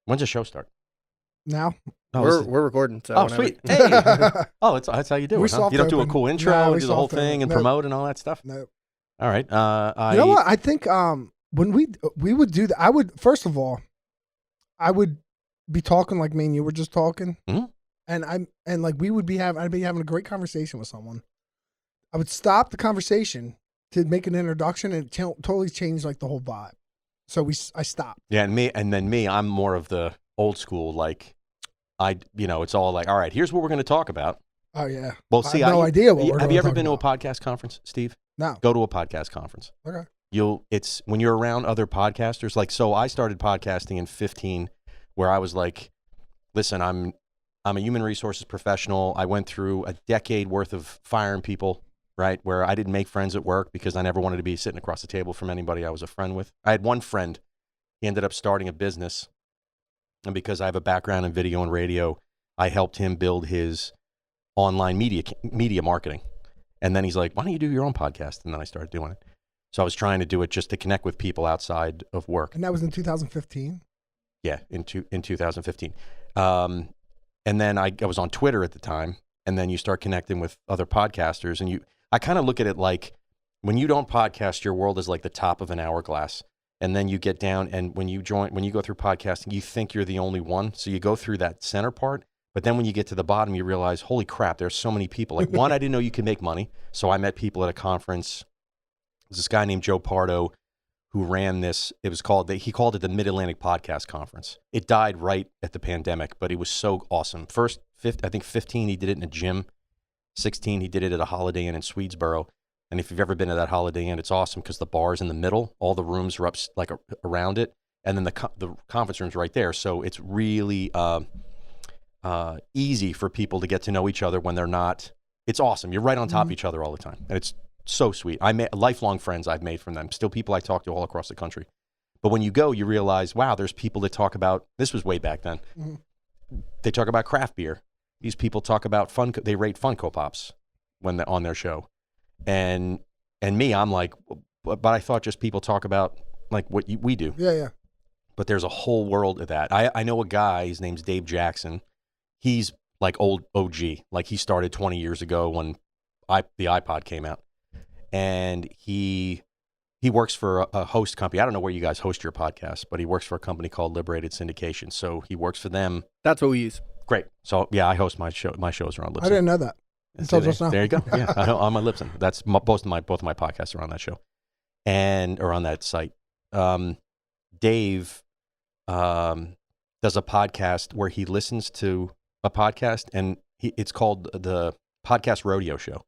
When's the show start? Now? Oh, we're recording. So oh, sweet. Hey. Oh, that's how you do it, huh? You don't do a cool intro and do the whole thing and promote and all that stuff? No. All right. You know what? I think when we would do that, I would, first of all, I would be talking like me and you were just talking. Mm-hmm. And like we would be I'd be having a great conversation with someone. I would stop the conversation to make an introduction and totally change like the whole vibe. So I stopped. Yeah, and then me, I'm more of the old school, like it's all like, all right, here's what we're going to talk about. Oh yeah. Well, see, I have no idea what we're have you ever been about. to a podcast conference, Steve? No. Go to a podcast conference. Okay. It's when you're around other podcasters, like, so I started podcasting in 15 where I was like, listen, I'm a human resources professional. I went through a decade worth of firing people, right? Where I didn't make friends at work because I never wanted to be sitting across the table from anybody I was a friend with. I had one friend. He ended up starting a business. And because I have a background in video and radio, I helped him build his online media marketing. And then he's like, why don't you do your own podcast? And then I started doing it. So I was trying to do it just to connect with people outside of work. And that was in 2015? Yeah, in 2015. And then I was on Twitter at the time, and then you start connecting with other podcasters, and I kind of look at it like when you don't podcast, your world is like the top of an hourglass, and then you get down, and when you go through podcasting, you think you're the only one, so you go through that center part, but then when you get to the bottom, you realize, holy crap, there's so many people. Like, one, I didn't know you could make money, so I met people at a conference. There's this guy named Joe Pardo who ran this. He called it the Mid-Atlantic Podcast Conference. It died right at the pandemic, but it was so awesome. First, I think 15, he did it in a gym. 16, he did it at a Holiday Inn in Swedesboro. And if you've ever been to that Holiday Inn, it's awesome because the bar's in the middle. All the rooms are up like around it. And then the conference room's right there. So it's really easy for people to get to know each other when they're not. It's awesome. You're right on top of each other all the time. And it's so sweet. I met lifelong friends I've made from them. Still people I talk to all across the country. But when you go, you realize, wow, there's people that talk about, this was way back then. Mm-hmm. They talk about craft beer. These people talk about they rate Funko Pops when they're on their show. And me, I'm like, but I thought just people talk about like what we do. Yeah, yeah. But there's a whole world of that. I know a guy, his name's Dave Jackson. He's like old OG. Like he started 20 years ago when the iPod came out. And he works for a host company. I don't know where you guys host your podcast, but he works for a company called Liberated Syndication. So he works for them. That's what we use. Great. So yeah, I host my shows are on Libsyn. I didn't know that. Until just now. There you go. Yeah, I'm on Libsyn. That's both of my podcasts are on that show, or on that site. Dave does a podcast where he listens to a podcast, and it's called the Podcast Rodeo Show.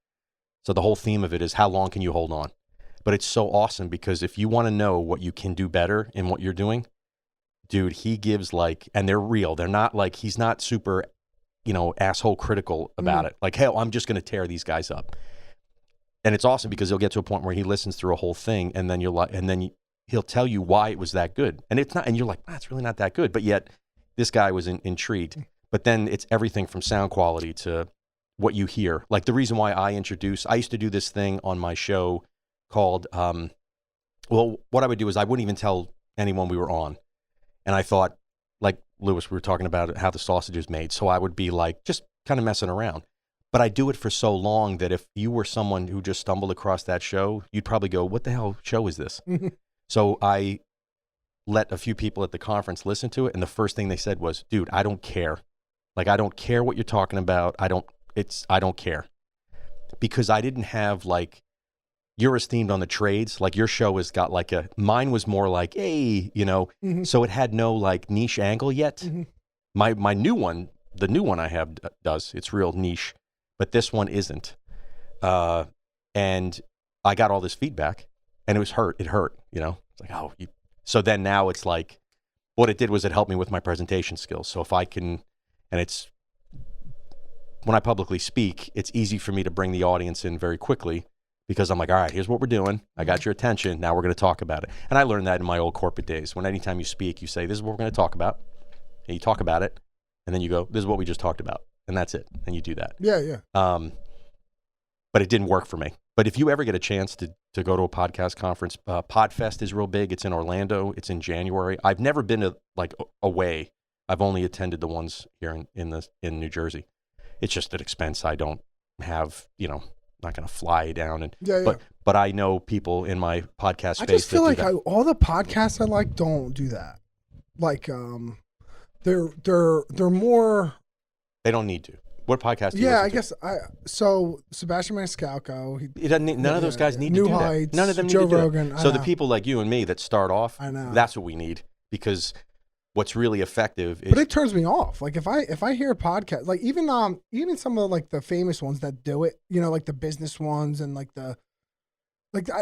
So the whole theme of it is how long can you hold on? But it's so awesome because if you want to know what you can do better in what you're doing, dude, he gives and they're real. They're not like, he's not super, asshole critical about it. Like, hell, I'm just going to tear these guys up. And it's awesome because he'll get to a point where he listens through a whole thing and then he'll tell you why it was that good. And it's not, and you're like, it's really not that good. But yet this guy was intrigued. But then it's everything from sound quality to what you hear. Like the reason why I used to do this thing on my show called, what I would do is I wouldn't even tell anyone we were on. And I thought, like Lewis, we were talking about how the sausage is made. So I would be like, just kind of messing around. But I do it for so long that if you were someone who just stumbled across that show, you'd probably go, what the hell show is this? So I let a few people at the conference listen to it. And the first thing they said was, dude, I don't care. Like, I don't care what you're talking about. I don't care. Because I didn't have you're as themed on the trades. Like your show has got mine was more like, hey, so it had no niche angle yet. Mm-hmm. My new one, the new one I have does, it's real niche, but this one isn't. And I got all this feedback and it hurt. It's like, so then now it's like, what it did was it helped me with my presentation skills. So if I can, and it's, when I publicly speak, it's easy for me to bring the audience in very quickly because I'm like, all right, here's what we're doing. I got your attention. Now we're going to talk about it. And I learned that in my old corporate days. When anytime you speak, you say, this is what we're going to talk about. And you talk about it. And then you go, this is what we just talked about. And that's it. And you do that. Yeah, yeah. But it didn't work for me. But if you ever get a chance to go to a podcast conference, Podfest is real big. It's in Orlando. It's in January. I've never been to away I've only attended the ones here in New Jersey. It's just an expense. I don't have, not going to fly down and. Yeah. But I know people in my podcast space. I just feel like all the podcasts I like don't do that. Like, they're more. They don't need to. What podcast do you Yeah, listen I to? guess so Sebastian Maniscalco. None of those guys need to New do Heights, that. None of them Joe need to do Rogan, that. So the people like you and me that start off, I know. that's what we need, because what's really effective is. But it turns me off. Like if I hear a podcast, like even some of like the famous ones that do it, like the business ones and like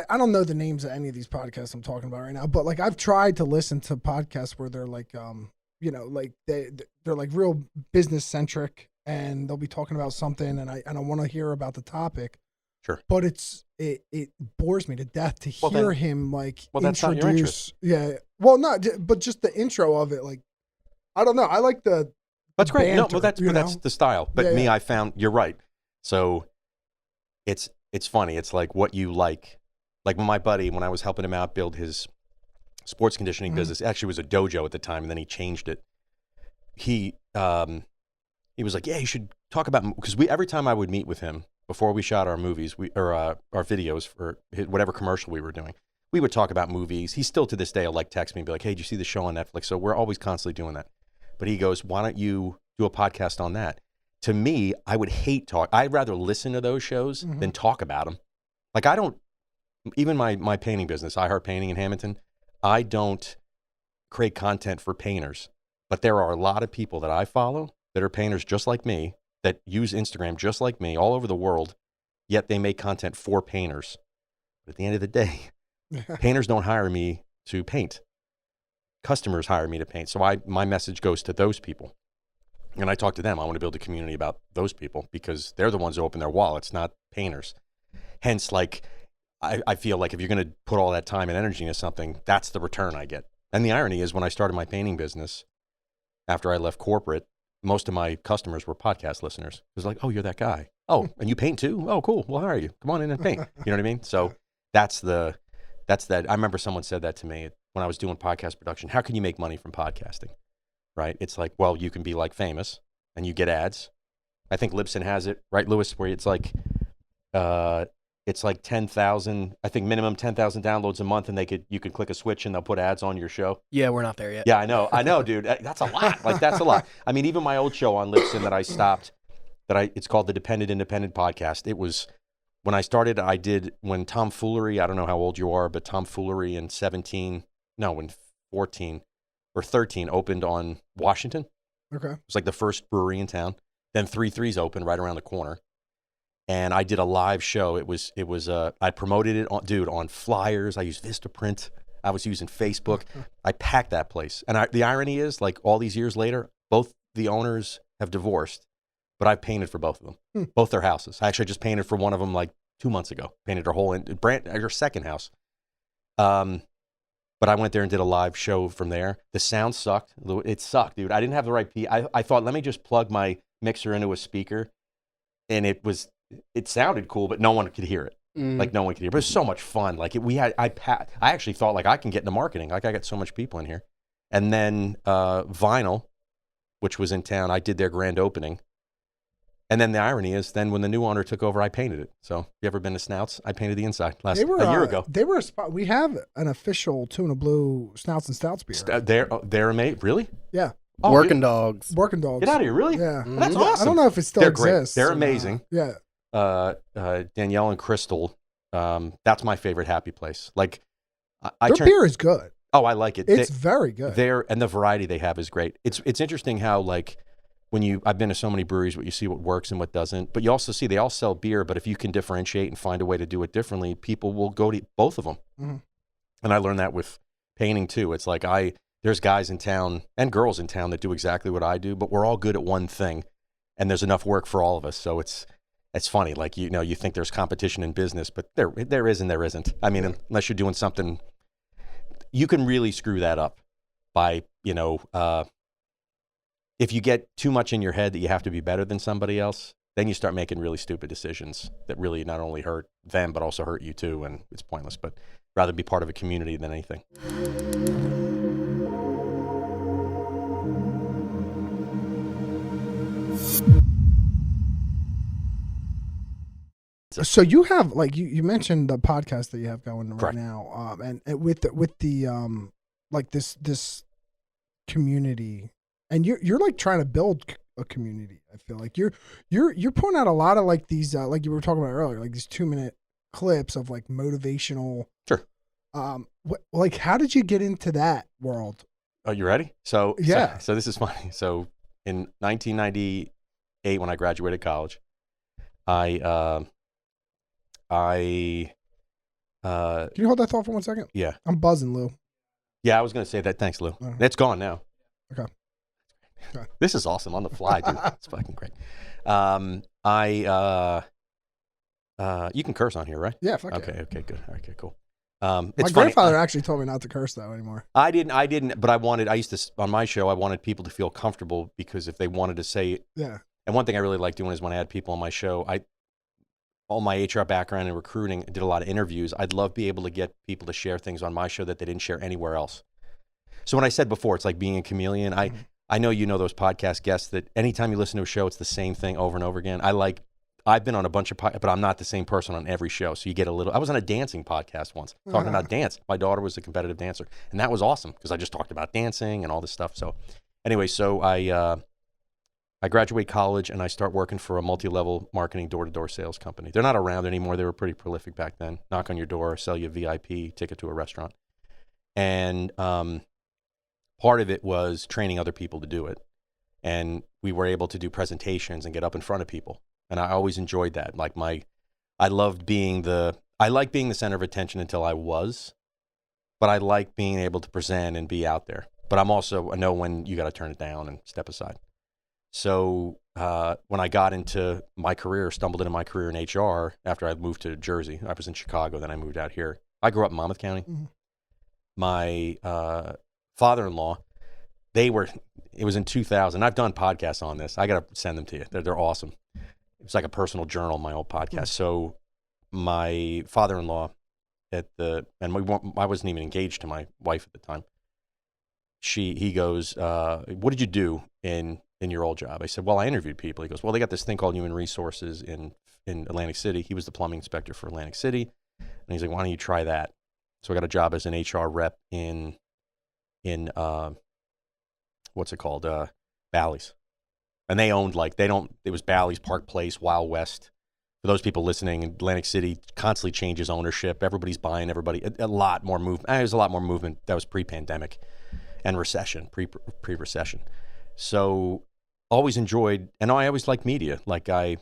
I don't know the names of any of these podcasts I'm talking about right now, but like I've tried to listen to podcasts where they're like like they're like real business centric and they'll be talking about something and I want to hear about the topic. Sure. But it bores me to death to hear him like that's not your interest. Yeah. Well, but just the intro of it, like I don't know. I like the That's great. banter, No, well that's the style. But I found you're right. So it's funny. It's like what you like. Like my buddy, when I was helping him out build his sports conditioning business, actually was a dojo at the time, and then he changed it. He was like, yeah, you should talk about, because every time I would meet with him before we shot our movies, our videos for whatever commercial we were doing, we would talk about movies. He still to this day will like text me and be like, hey, did you see the show on Netflix? So we're always constantly doing that. But he goes, why don't you do a podcast on that? To me, I would hate talk. I'd rather listen to those shows than talk about them. Like I don't, even my painting business, iHeartPainting in Hammonton, I don't create content for painters. But there are a lot of people that I follow that are painters just like me, that use Instagram just like me all over the world, yet they make content for painters. But at the end of the day, painters don't hire me to paint. Customers hire me to paint. So my message goes to those people. And I talk to them. I want to build a community about those people because they're the ones who open their wallets, not painters. Hence, like, I feel like if you're going to put all that time and energy into something, that's the return I get. And the irony is when I started my painting business, after I left corporate, most of my customers were podcast listeners. It was like, oh, you're that guy. Oh, and you paint too? Oh, cool. Well, how are you? Come on in and paint. You know what I mean? So that's that. I remember someone said that to me when I was doing podcast production. How can you make money from podcasting? Right? It's like, well, you can be like famous and you get ads. I think Libsyn has it, right, Lewis, where it's like 10,000, I think minimum 10,000 downloads a month, and you could click a switch and they'll put ads on your show. Yeah, we're not there yet. Yeah, I know, dude. That's a lot. Like that's a lot. I mean, even my old show on Libsyn that I stopped, it's called the Dependent Independent Podcast. It was when I started. I did when Tomfoolery. I don't know how old you are, but Tomfoolery in 14 or 13 opened on Washington. Okay, it was like the first brewery in town. Then 3-3's opened right around the corner. And I did a live show. It was I promoted it on flyers. I used Vistaprint. I was using Facebook. I packed that place. And the irony is, like all these years later, both the owners have divorced, but I've painted for both of them, both their houses. I actually just painted for one of them like 2 months ago. Painted her second house. But I went there and did a live show from there. The sound sucked. It sucked, dude. I didn't have the right I thought, let me just plug my mixer into a speaker, and it sounded cool, but no one could hear it. Like no one could hear it. But it was so much fun. Like I actually thought like I can get into marketing. Like I got so much people in here. And then Vinyl, which was in town, I did their grand opening. And then the irony is, then when the new owner took over, I painted it. So you ever been to Snouts? I painted the inside a year ago. They were a spot. We have an official Tuna Blue Snouts and Stouts beer. They're amazing. Really? Yeah. Oh, Working Dogs. Working Dogs. Get out of here, really? Yeah. That's awesome. I don't know if it still exists. Great. They're amazing. Yeah. Danielle and Crystal, that's my favorite happy place. Like, their beer is good. Oh, I like it. It's very good. And the variety they have is great. It's interesting how, like, I've been to so many breweries, you see what works and what doesn't, but you also see they all sell beer, but if you can differentiate and find a way to do it differently, people will go to both of them. Mm-hmm. And I learned that with painting too. It's like there's guys in town and girls in town that do exactly what I do, but we're all good at one thing, and there's enough work for all of us. So it's funny. Like, you think there's competition in business, but there is and there isn't. I mean, unless you're doing something, you can really screw that up by, if you get too much in your head that you have to be better than somebody else, then you start making really stupid decisions that really not only hurt them, but also hurt you too. And it's pointless, but rather be part of a community than anything. So you have like you mentioned the podcast that you have going right Correct. now, and with the like this community, and you're like trying to build a community. I feel like you're putting out a lot of like these like you were talking about earlier, like these 2-minute clips of like motivational. Sure. Like how did you get into that world? Oh, you ready? So yeah. So this is funny. So in 1998, when I graduated college, can you hold that thought for 1 second? Yeah. I'm buzzing, Lou. Yeah, I was going to say that. Thanks, Lou. It's gone now. Okay. This is awesome on the fly, dude. It's fucking great. You can curse on here, right? Yeah. Fuck okay. Yeah. Okay. Good. Okay. Cool. My It's grandfather funny. actually told me not to curse though anymore. I didn't, but I used to, on my show, I wanted people to feel comfortable because if they wanted to say, Yeah. and one thing I really like doing is when I had people on my show, all my HR background in recruiting, I did a lot of interviews. I'd love to be able to get people to share things on my show that they didn't share anywhere else. So when I said before, it's like being a chameleon. I know you know those podcast guests that anytime you listen to a show, it's the same thing over and over again. I've been on a bunch of podcasts, but I'm not the same person on every show. So you get a little, I was on a dancing podcast once talking about dance. My daughter was a competitive dancer and that was awesome because I just talked about dancing and all this stuff. So anyway, so I graduate college and I start working for a multi-level marketing door-to-door sales company. They're not around anymore. They were pretty prolific back then. Knock on your door, sell you a VIP ticket to a restaurant. And part of it was training other people to do it. And we were able to do presentations and get up in front of people. And I always enjoyed that. Like I liked being the center of attention until I was, but I like being able to present and be out there. But I know when you got to turn it down and step aside. So when I got into my career, stumbled into my career in HR after I moved to Jersey. I was in Chicago, then I moved out here. I grew up in Monmouth County. Mm-hmm. My father-in-law, it was in 2000. I've done podcasts on this. I got to send them to you. They're awesome. It was like a personal journal, my old podcast. Mm-hmm. So my father-in-law I wasn't even engaged to my wife at the time. He goes, what did you do in your old job? I said, well, I interviewed people. He goes, well, they got this thing called human resources in Atlantic City. He was the plumbing inspector for Atlantic City. And he's like, why don't you try that? So I got a job as an HR rep in what's it called? Bally's. And they owned it was Bally's, Park Place, Wild West. For those people listening, Atlantic City constantly changes ownership. Everybody's buying everybody. A lot more movement. There's a lot more movement. That was pre-pandemic and recession, pre-recession. So always enjoyed, and I always liked media. Like I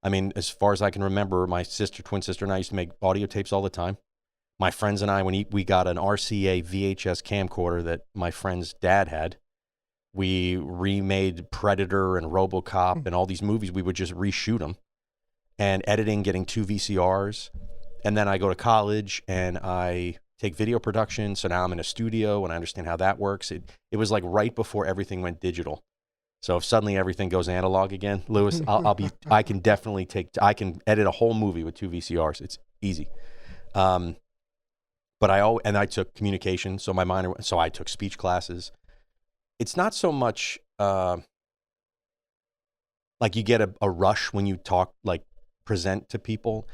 mean, as far as I can remember, my twin sister and I used to make audio tapes all the time. My friends and I, when we got an RCA VHS camcorder that my friend's dad had, we remade Predator and RoboCop and all these movies. We would just reshoot them and editing, getting 2 VCRs. And then I go to college and I take video production. So now I'm in a studio and I understand how that works. It was like right before everything went digital. So if suddenly everything goes analog again, Lewis, I can edit a whole movie with 2 VCRs. It's easy. But I took communication. So I took speech classes. It's not so much like you get a rush when you talk, like present to people.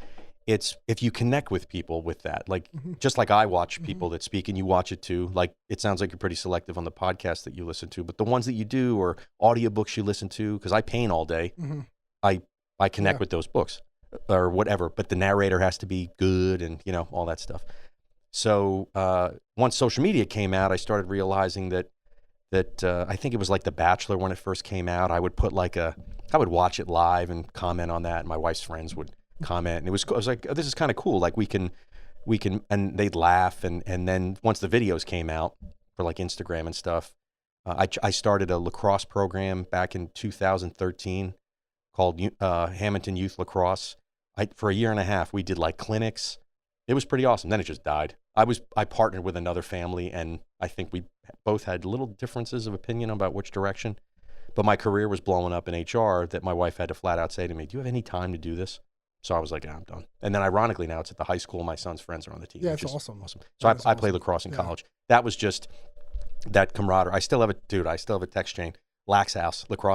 It's if you connect with people with that, like just like I watch people that speak and you watch it too. Like it sounds like you're pretty selective on the podcast that you listen to, but the ones that you do or audiobooks you listen to, because I paint all day, I connect with those books or whatever, but the narrator has to be good and all that stuff. So once social media came out, I started realizing that I think it was like The Bachelor when it first came out. I would put I would watch it live and comment on that, and my wife's friends would comment, and I was like, oh, this is kind of cool. Like we can, and they'd laugh, and then once the videos came out for like Instagram and stuff, I started a lacrosse program back in 2013 called Hammonton Youth Lacrosse. For a year and a half, we did like clinics. It was pretty awesome. Then it just died. I partnered with another family, and I think we both had little differences of opinion about which direction. But my career was blowing up in HR that my wife had to flat out say to me, do you have any time to do this? So I was like, yeah, I'm done. And then ironically now it's at the high school. My son's friends are on the team. Yeah, it's awesome. So I played lacrosse in college. That was just that camaraderie. I still have a text chain. Lacrosse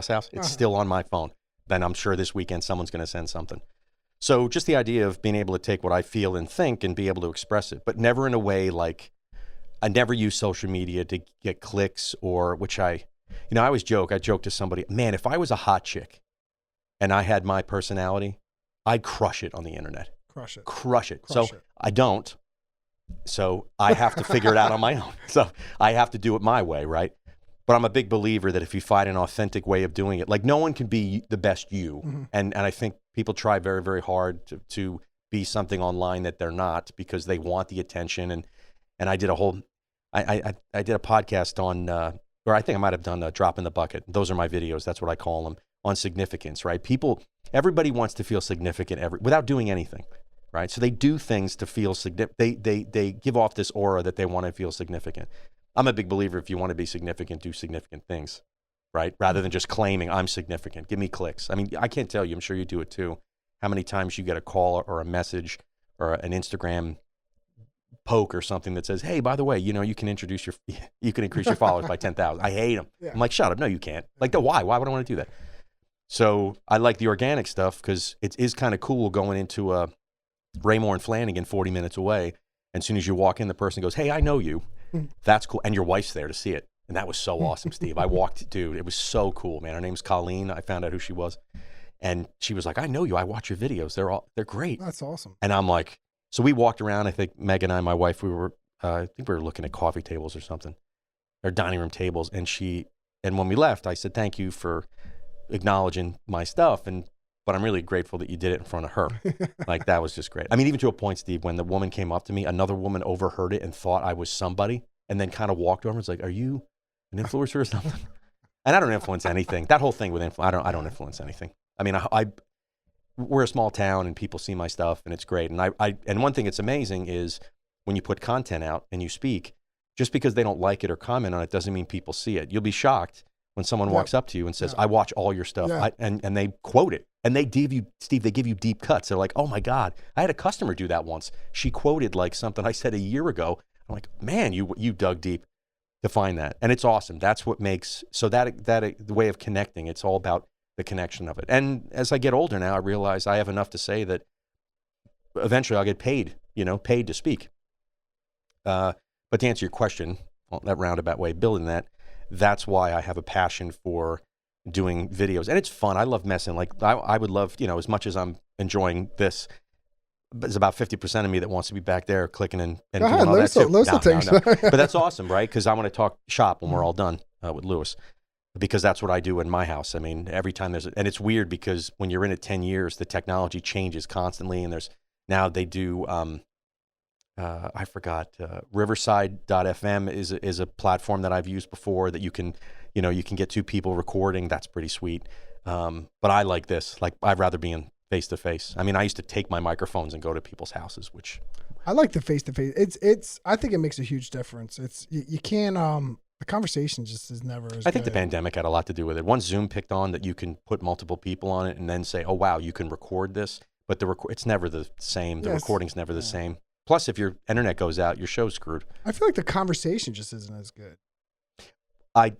House. It's still on my phone. Then I'm sure this weekend someone's going to send something. So just the idea of being able to take what I feel and think and be able to express it, but never in a way like I never use social media to get clicks or I always joke. I joke to somebody, man, if I was a hot chick and I had my personality, I'd crush it on the internet. Crush it. I don't. So I have to figure it out on my own. So I have to do it my way, right? But I'm a big believer that if you find an authentic way of doing it, like no one can be the best you. Mm-hmm. And I think people try very, very hard to be something online that they're not because they want the attention. And I did I did a podcast on, or I think I might have done a Drop in the Bucket. Those are my videos. That's what I call them, on significance, right? Everybody wants to feel significant without doing anything, right? So they do things to feel significant. They give off this aura that they want to feel significant. I'm a big believer if you want to be significant, do significant things, right? Rather than just claiming I'm significant. Give me clicks. I mean, I can't tell you, I'm sure you do it too, how many times you get a call or a message or an Instagram poke or something that says, hey, by the way, you can increase your followers by 10,000. I hate them. Yeah. I'm like, shut up. No, you can't. Like, why? Why would I want to do that? So I like the organic stuff because it is kind of cool going into a Raymore and Flanagan 40 minutes away. And as soon as you walk in, the person goes, hey, I know you. That's cool. And your wife's there to see it. And that was so awesome, Steve. I walked, dude, it was so cool, man. Her name's Colleen. I found out who she was. And she was like, I know you. I watch your videos. They're great. That's awesome. And I'm like, so we walked around. I think Meg and I, my wife, I think we were looking at coffee tables or something, or dining room tables. And when we left, I said, thank you for acknowledging my stuff. But I'm really grateful that you did it in front of her. Like, that was just great. I mean, even to a point, Steve, when the woman came up to me, another woman overheard it and thought I was somebody and then kind of walked over and was like, are you an influencer or something? And I don't influence anything. That whole thing with I don't influence anything. I mean, we're a small town and people see my stuff and it's great. And and one thing that's amazing is when you put content out and you speak, just because they don't like it or comment on it doesn't mean people see it. You'll be shocked when someone walks up to you and says, I watch all your stuff, and they quote it. And they give you, Steve, they give you deep cuts. They're like, oh my God, I had a customer do that once. She quoted like something I said a year ago. I'm like, man, you dug deep to find that. And it's awesome. That's what makes, so that the way of connecting, it's all about the connection of it. And as I get older now, I realize I have enough to say that eventually I'll get paid to speak. But to answer your question, that roundabout way, building that's why I have a passion for doing videos. And it's fun. I love messing. Like I would love, as much as I'm enjoying this, but there's about 50% of me that wants to be back there clicking and doing all that too. No. But that's awesome, right? Because I want to talk shop when we're all done with Lewis, because that's what I do in my house. I mean, every time and it's weird because when you're in it 10 years, the technology changes constantly. And now they do, I forgot, Riverside.fm is a platform that I've used before that you can get two people recording. That's pretty sweet. But I like this. Like, I'd rather be in face-to-face. I mean, I used to take my microphones and go to people's houses, which I like the face-to-face. I think it makes a huge difference. You can't, the conversation just is never as I think the pandemic had a lot to do with it. Once Zoom picked on that, you can put multiple people on it and then say, oh, wow, you can record this. But it's never the same. The recording's never the same. Plus, if your internet goes out, your show's screwed. I feel like the conversation just isn't as good. I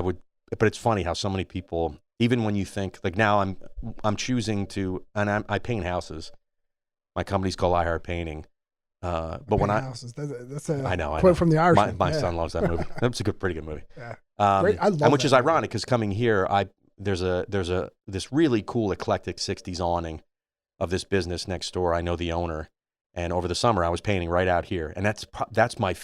would, but it's funny how so many people, even when you think, like now I'm choosing to, and I paint houses. My company's called iHeartPainting. But when houses. That's a I know quote from The Irishman. My son loves that movie. That's a pretty good movie. Yeah. Great. I love and which is movie. ironic because coming here, there's this really cool eclectic 60s awning of this business next door. I know the owner. And over the summer, I was painting right out here. And that's my,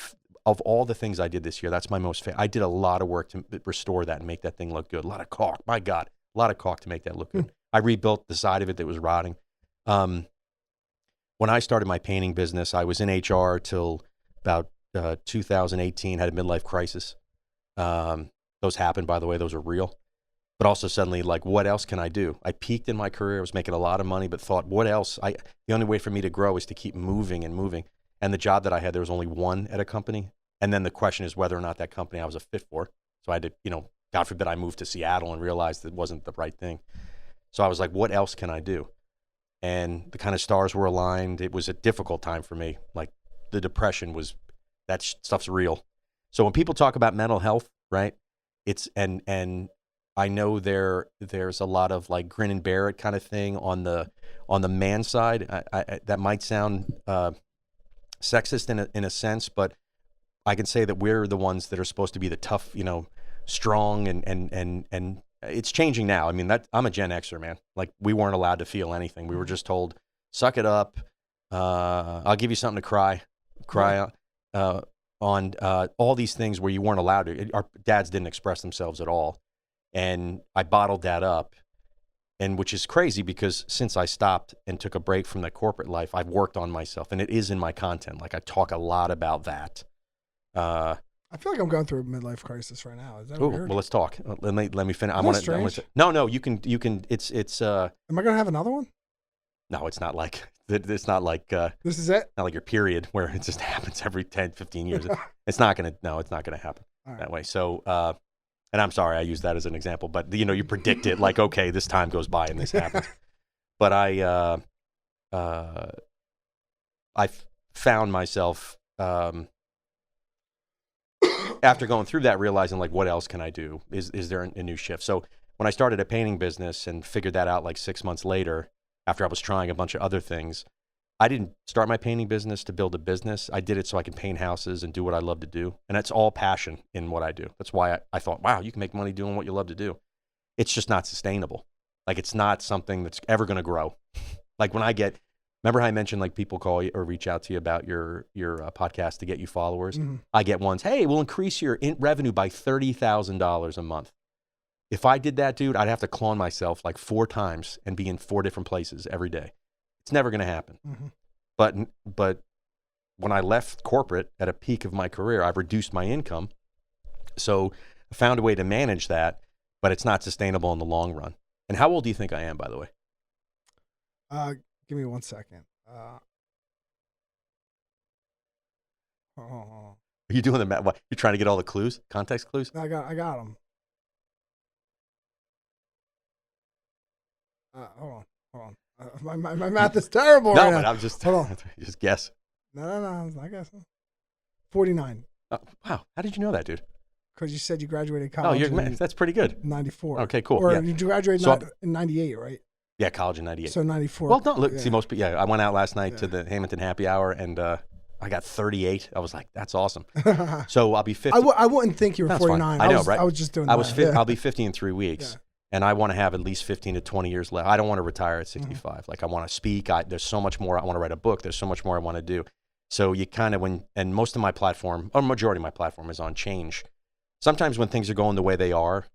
of all the things I did this year, that's my most favorite. I did a lot of work to restore that and make that thing look good. A lot of caulk. My God, a lot of caulk to make that look good. I rebuilt the side of it that was rotting. When I started my painting business, I was in HR till about 2018, had a midlife crisis. Those happened, by the way. Those are real. But also suddenly, like, what else can I do? I peaked in my career. I was making a lot of money, but thought, what else? The only way for me to grow is to keep moving and moving. And the job that I had, there was only one at a company. And then the question is whether or not that company I was a fit for. So I had to, God forbid I moved to Seattle and realized it wasn't the right thing. So I was like, what else can I do? And the kind of stars were aligned. It was a difficult time for me. Like, the depression that stuff's real. So when people talk about mental health, right? It's, and I know there's a lot of like grin and bear it kind of thing on the man side. I that might sound sexist in a sense, but I can say that we're the ones that are supposed to be the tough, strong and it's changing now. I mean, I'm a Gen Xer, man. Like, we weren't allowed to feel anything. We were just told, suck it up. I'll give you something to cry on all these things where you weren't allowed to. Our dads didn't express themselves at all. And I bottled that up, and which is crazy because since I stopped and took a break from the corporate life, I've worked on myself, and it is in my content. Like, I talk a lot about that. I feel like I'm going through a midlife crisis right now. Is that weird? Well, let's talk. Let me finish. Strange? No, you can. It's. Am I gonna have another one? No, it's not like. It's not like. This is it. Not like your period where it just happens every 10, 15 years. It's not gonna. No, it's not gonna happen that way. So, and I'm sorry I used that as an example, but you predict it like, okay, this time goes by and this happens. But I found myself. After going through that, realizing like, what else can I do? Is there a new shift? So when I started a painting business and figured that out like 6 months later, after I was trying a bunch of other things, I didn't start my painting business to build a business. I did it so I can paint houses and do what I love to do. And that's all passion in what I do. That's why I thought, wow, you can make money doing what you love to do. It's just not sustainable. Like, it's not something that's ever going to grow. Like, when remember how I mentioned like people call you or reach out to you about your podcast to get you followers? Mm-hmm. I get ones, hey, we'll increase your revenue by $30,000 a month. If I did that, dude, I'd have to clone myself like 4 times and be in 4 different places every day. It's never going to happen. Mm-hmm. But when I left corporate at a peak of my career, I've reduced my income. So I found a way to manage that, but it's not sustainable in the long run. And how old do you think I am, by the way? Give me 1 second. Are you doing the math? What, you're trying to get all the clues, context clues? I got them. Hold on. My math is terrible right now. No, but I'm just, just guess. No, I guess 49. Wow, how did you know that, dude? Because you said you graduated college. That's pretty good. 94. Okay, cool. Or you graduated in 98, right? Yeah, college in 98. So 94. Well, don't look. Yeah. See, I went out last night to the Hammonton happy hour, and I got 38. I was like, that's awesome. So I'll be 50. I wouldn't think you were 49. I know, right? I was just doing that. I'll be 50 in 3 weeks, and I want to have at least 15 to 20 years left. I don't want to retire at 65. Mm-hmm. Like, I want to speak. There's so much more. I want to write a book. There's so much more I want to do. So you kind of, and most of my platform, or majority of my platform is on change. Sometimes when things are going the way they are,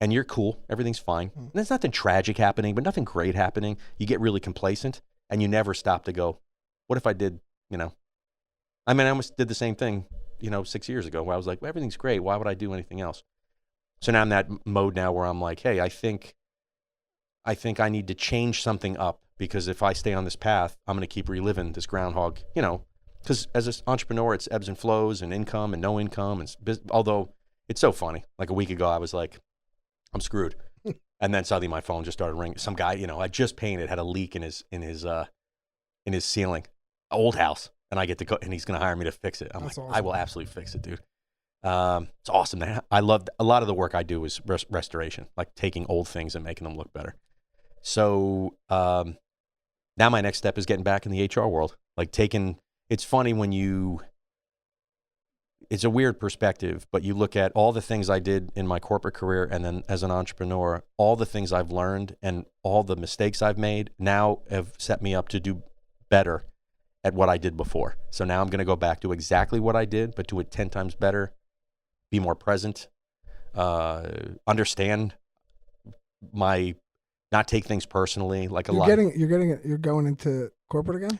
and you're cool, everything's fine, and there's nothing tragic happening, but nothing great happening, you get really complacent, and you never stop to go, what if I did, I almost did the same thing, 6 years ago, where I was like, well, everything's great, why would I do anything else? So now I'm in that mode now where I'm like, hey, I think I need to change something up, because if I stay on this path, I'm going to keep reliving this groundhog, because as an entrepreneur, it's ebbs and flows and income and no income. And although it's so funny, like a week ago, I was like, I'm screwed. And then suddenly my phone just started ringing. Some guy, I just painted, had a leak in his ceiling, old house. And I get to go, and he's going to hire me to fix it. I'm That's like, awesome. I will absolutely fix it, dude. It's awesome. I love, a lot of the work I do is restoration, like taking old things and making them look better. So now my next step is getting back in the HR world. Like it's funny when it's a weird perspective, but you look at all the things I did in my corporate career, and then as an entrepreneur, all the things I've learned and all the mistakes I've made now have set me up to do better at what I did before. So now I'm going to go back to exactly what I did, but do it 10 times better, be more present, understand not take things personally. Like you're going into corporate again?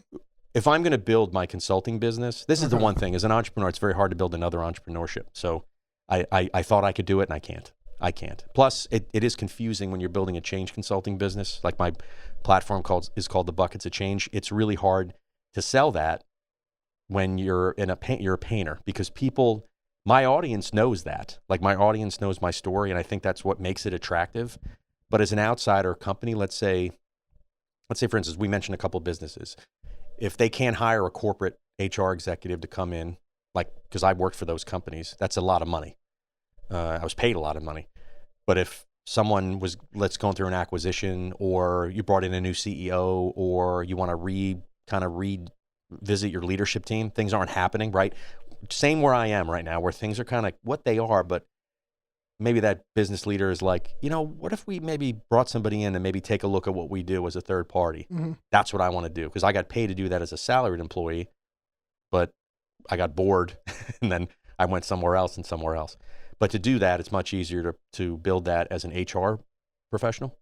If I'm going to build my consulting business, this is the one thing. As an entrepreneur, it's very hard to build another entrepreneurship. So I thought I could do it, and I can't. Plus, it is confusing when you're building a change consulting business. Like, my platform is called The Buckets of Change. It's really hard to sell that when you're a painter, because my audience knows that. Like, my audience knows my story, and I think that's what makes it attractive. But as an outsider company, let's say for instance, we mentioned a couple of businesses. If they can't hire a corporate HR executive to come in, like, because I worked for those companies, that's a lot of money. I was paid a lot of money. But if someone was going through an acquisition, or you brought in a new CEO, or you want to revisit your leadership team, things aren't happening, right? Same where I am right now, where things are kind of what they are, but maybe that business leader is like, what if we maybe brought somebody in and maybe take a look at what we do as a third party? Mm-hmm. That's what I want to do, because I got paid to do that as a salaried employee, but I got bored and then I went somewhere else and somewhere else. But to do that, it's much easier to build that as an HR professional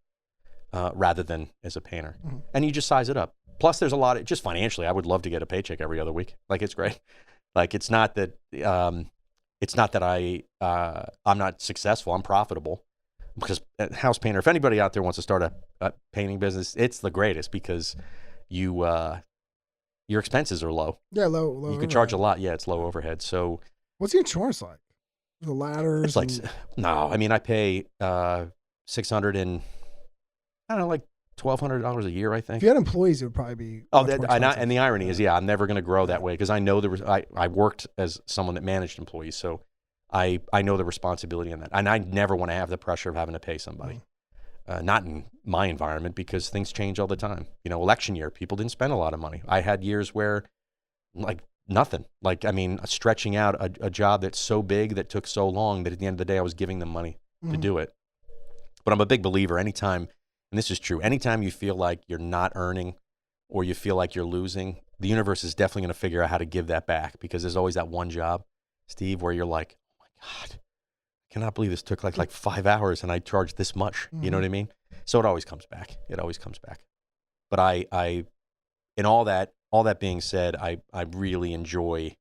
rather than as a painter. Mm-hmm. And you just size it up. Plus, there's a lot of, just financially, I would love to get a paycheck every other week. Like, it's great. Like, it's not that I'm not successful. I'm profitable, because house painter, if anybody out there wants to start a painting business, it's the greatest, because your expenses are low. Yeah, low. You can charge a lot. Yeah, it's low overhead. So what's the insurance like? The ladders? It's like, no, I mean, I pay $600 and, I don't know, like $1,200 a year, I think. If you had employees, it would probably be. And the irony is, I'm never going to grow that way, because I know I worked as someone that managed employees, so I know the responsibility in that, and I never want to have the pressure of having to pay somebody. Not in my environment, because things change all the time. Election year, people didn't spend a lot of money. I had years where, like, nothing. Like, I mean, stretching out a job that's so big, that took so long, that at the end of the day, I was giving them money to do it. But I'm a big believer, anytime, and this is true, anytime you feel like you're not earning, or you feel like you're losing, the universe is definitely going to figure out how to give that back, because there's always that one job, Steve, where you're like, oh my God, I cannot believe this took like 5 hours and I charged this much. You know what I mean? So it always comes back. It always comes back. But I in all that being said, I really enjoy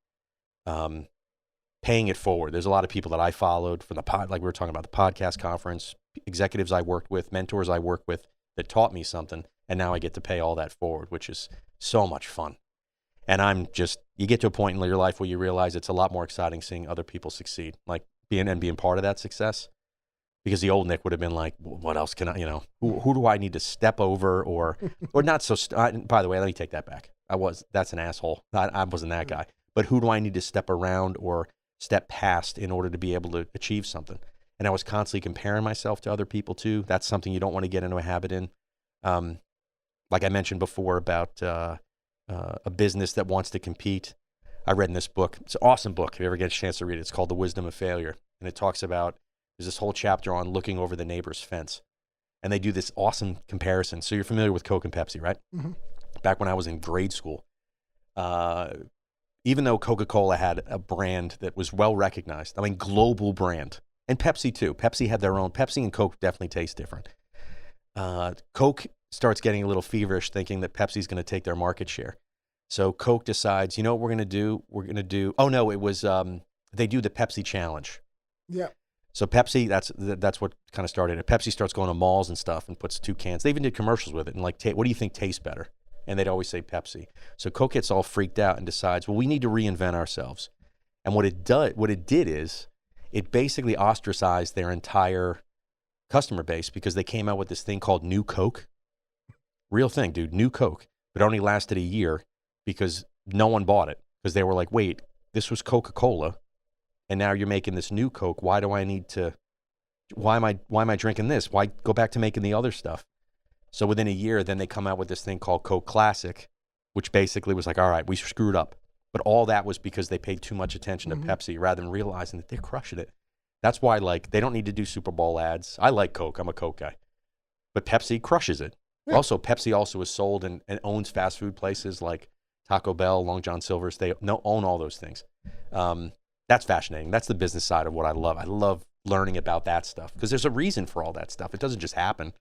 paying it forward. There's a lot of people that I followed from like we were talking about, the podcast conference, executives I worked with, mentors I worked with, that taught me something, and now I get to pay all that forward, which is so much fun. And you get to a point in your life where you realize it's a lot more exciting seeing other people succeed, like being part of that success. Because the old Nick would have been like, what else can I, who do I need to step over, or not so, by the way, let me take that back. That's an asshole. I wasn't that guy. But who do I need to step around or step past in order to be able to achieve something? And I was constantly comparing myself to other people too. That's something you don't want to get into a habit in. Like I mentioned before about a business that wants to compete. I read in this book. It's an awesome book. If you ever get a chance to read it, it's called The Wisdom of Failure. And it talks about, there's this whole chapter on looking over the neighbor's fence. And they do this awesome comparison. So you're familiar with Coke and Pepsi, right? Mm-hmm. Back when I was in grade school, even though Coca-Cola had a brand that was well recognized, I mean, global brand, and Pepsi too. Pepsi had their own. Pepsi and Coke definitely taste different. Coke starts getting a little feverish, thinking that Pepsi's going to take their market share. So Coke decides, what we're going to do? We're going to do, they do the Pepsi challenge. Yeah. So Pepsi, that's what kind of started it. Pepsi starts going to malls and stuff and puts 2 cans. They even did commercials with it, and like, what do you think tastes better? And they'd always say Pepsi. So Coke gets all freaked out and decides, well, we need to reinvent ourselves. And what it did is, it basically ostracized their entire customer base, because they came out with this thing called New Coke. Real thing, dude, New Coke. But it only lasted a year, because no one bought it, because they were like, wait, this was Coca-Cola, and now you're making this New Coke. Why am I drinking this? Why go back to making the other stuff? So within a year, then they come out with this thing called Coke Classic, which basically was like, all right, we screwed up. But all that was because they paid too much attention to Pepsi, rather than realizing that they're crushing it. That's why, like, they don't need to do Super Bowl ads. I like Coke. I'm a Coke guy. But Pepsi crushes it. Yeah. Also, Pepsi also is sold and owns fast food places like Taco Bell, Long John Silver's. They own all those things. That's fascinating. That's the business side of what I love. I love learning about that stuff, because there's a reason for all that stuff. It doesn't just happen.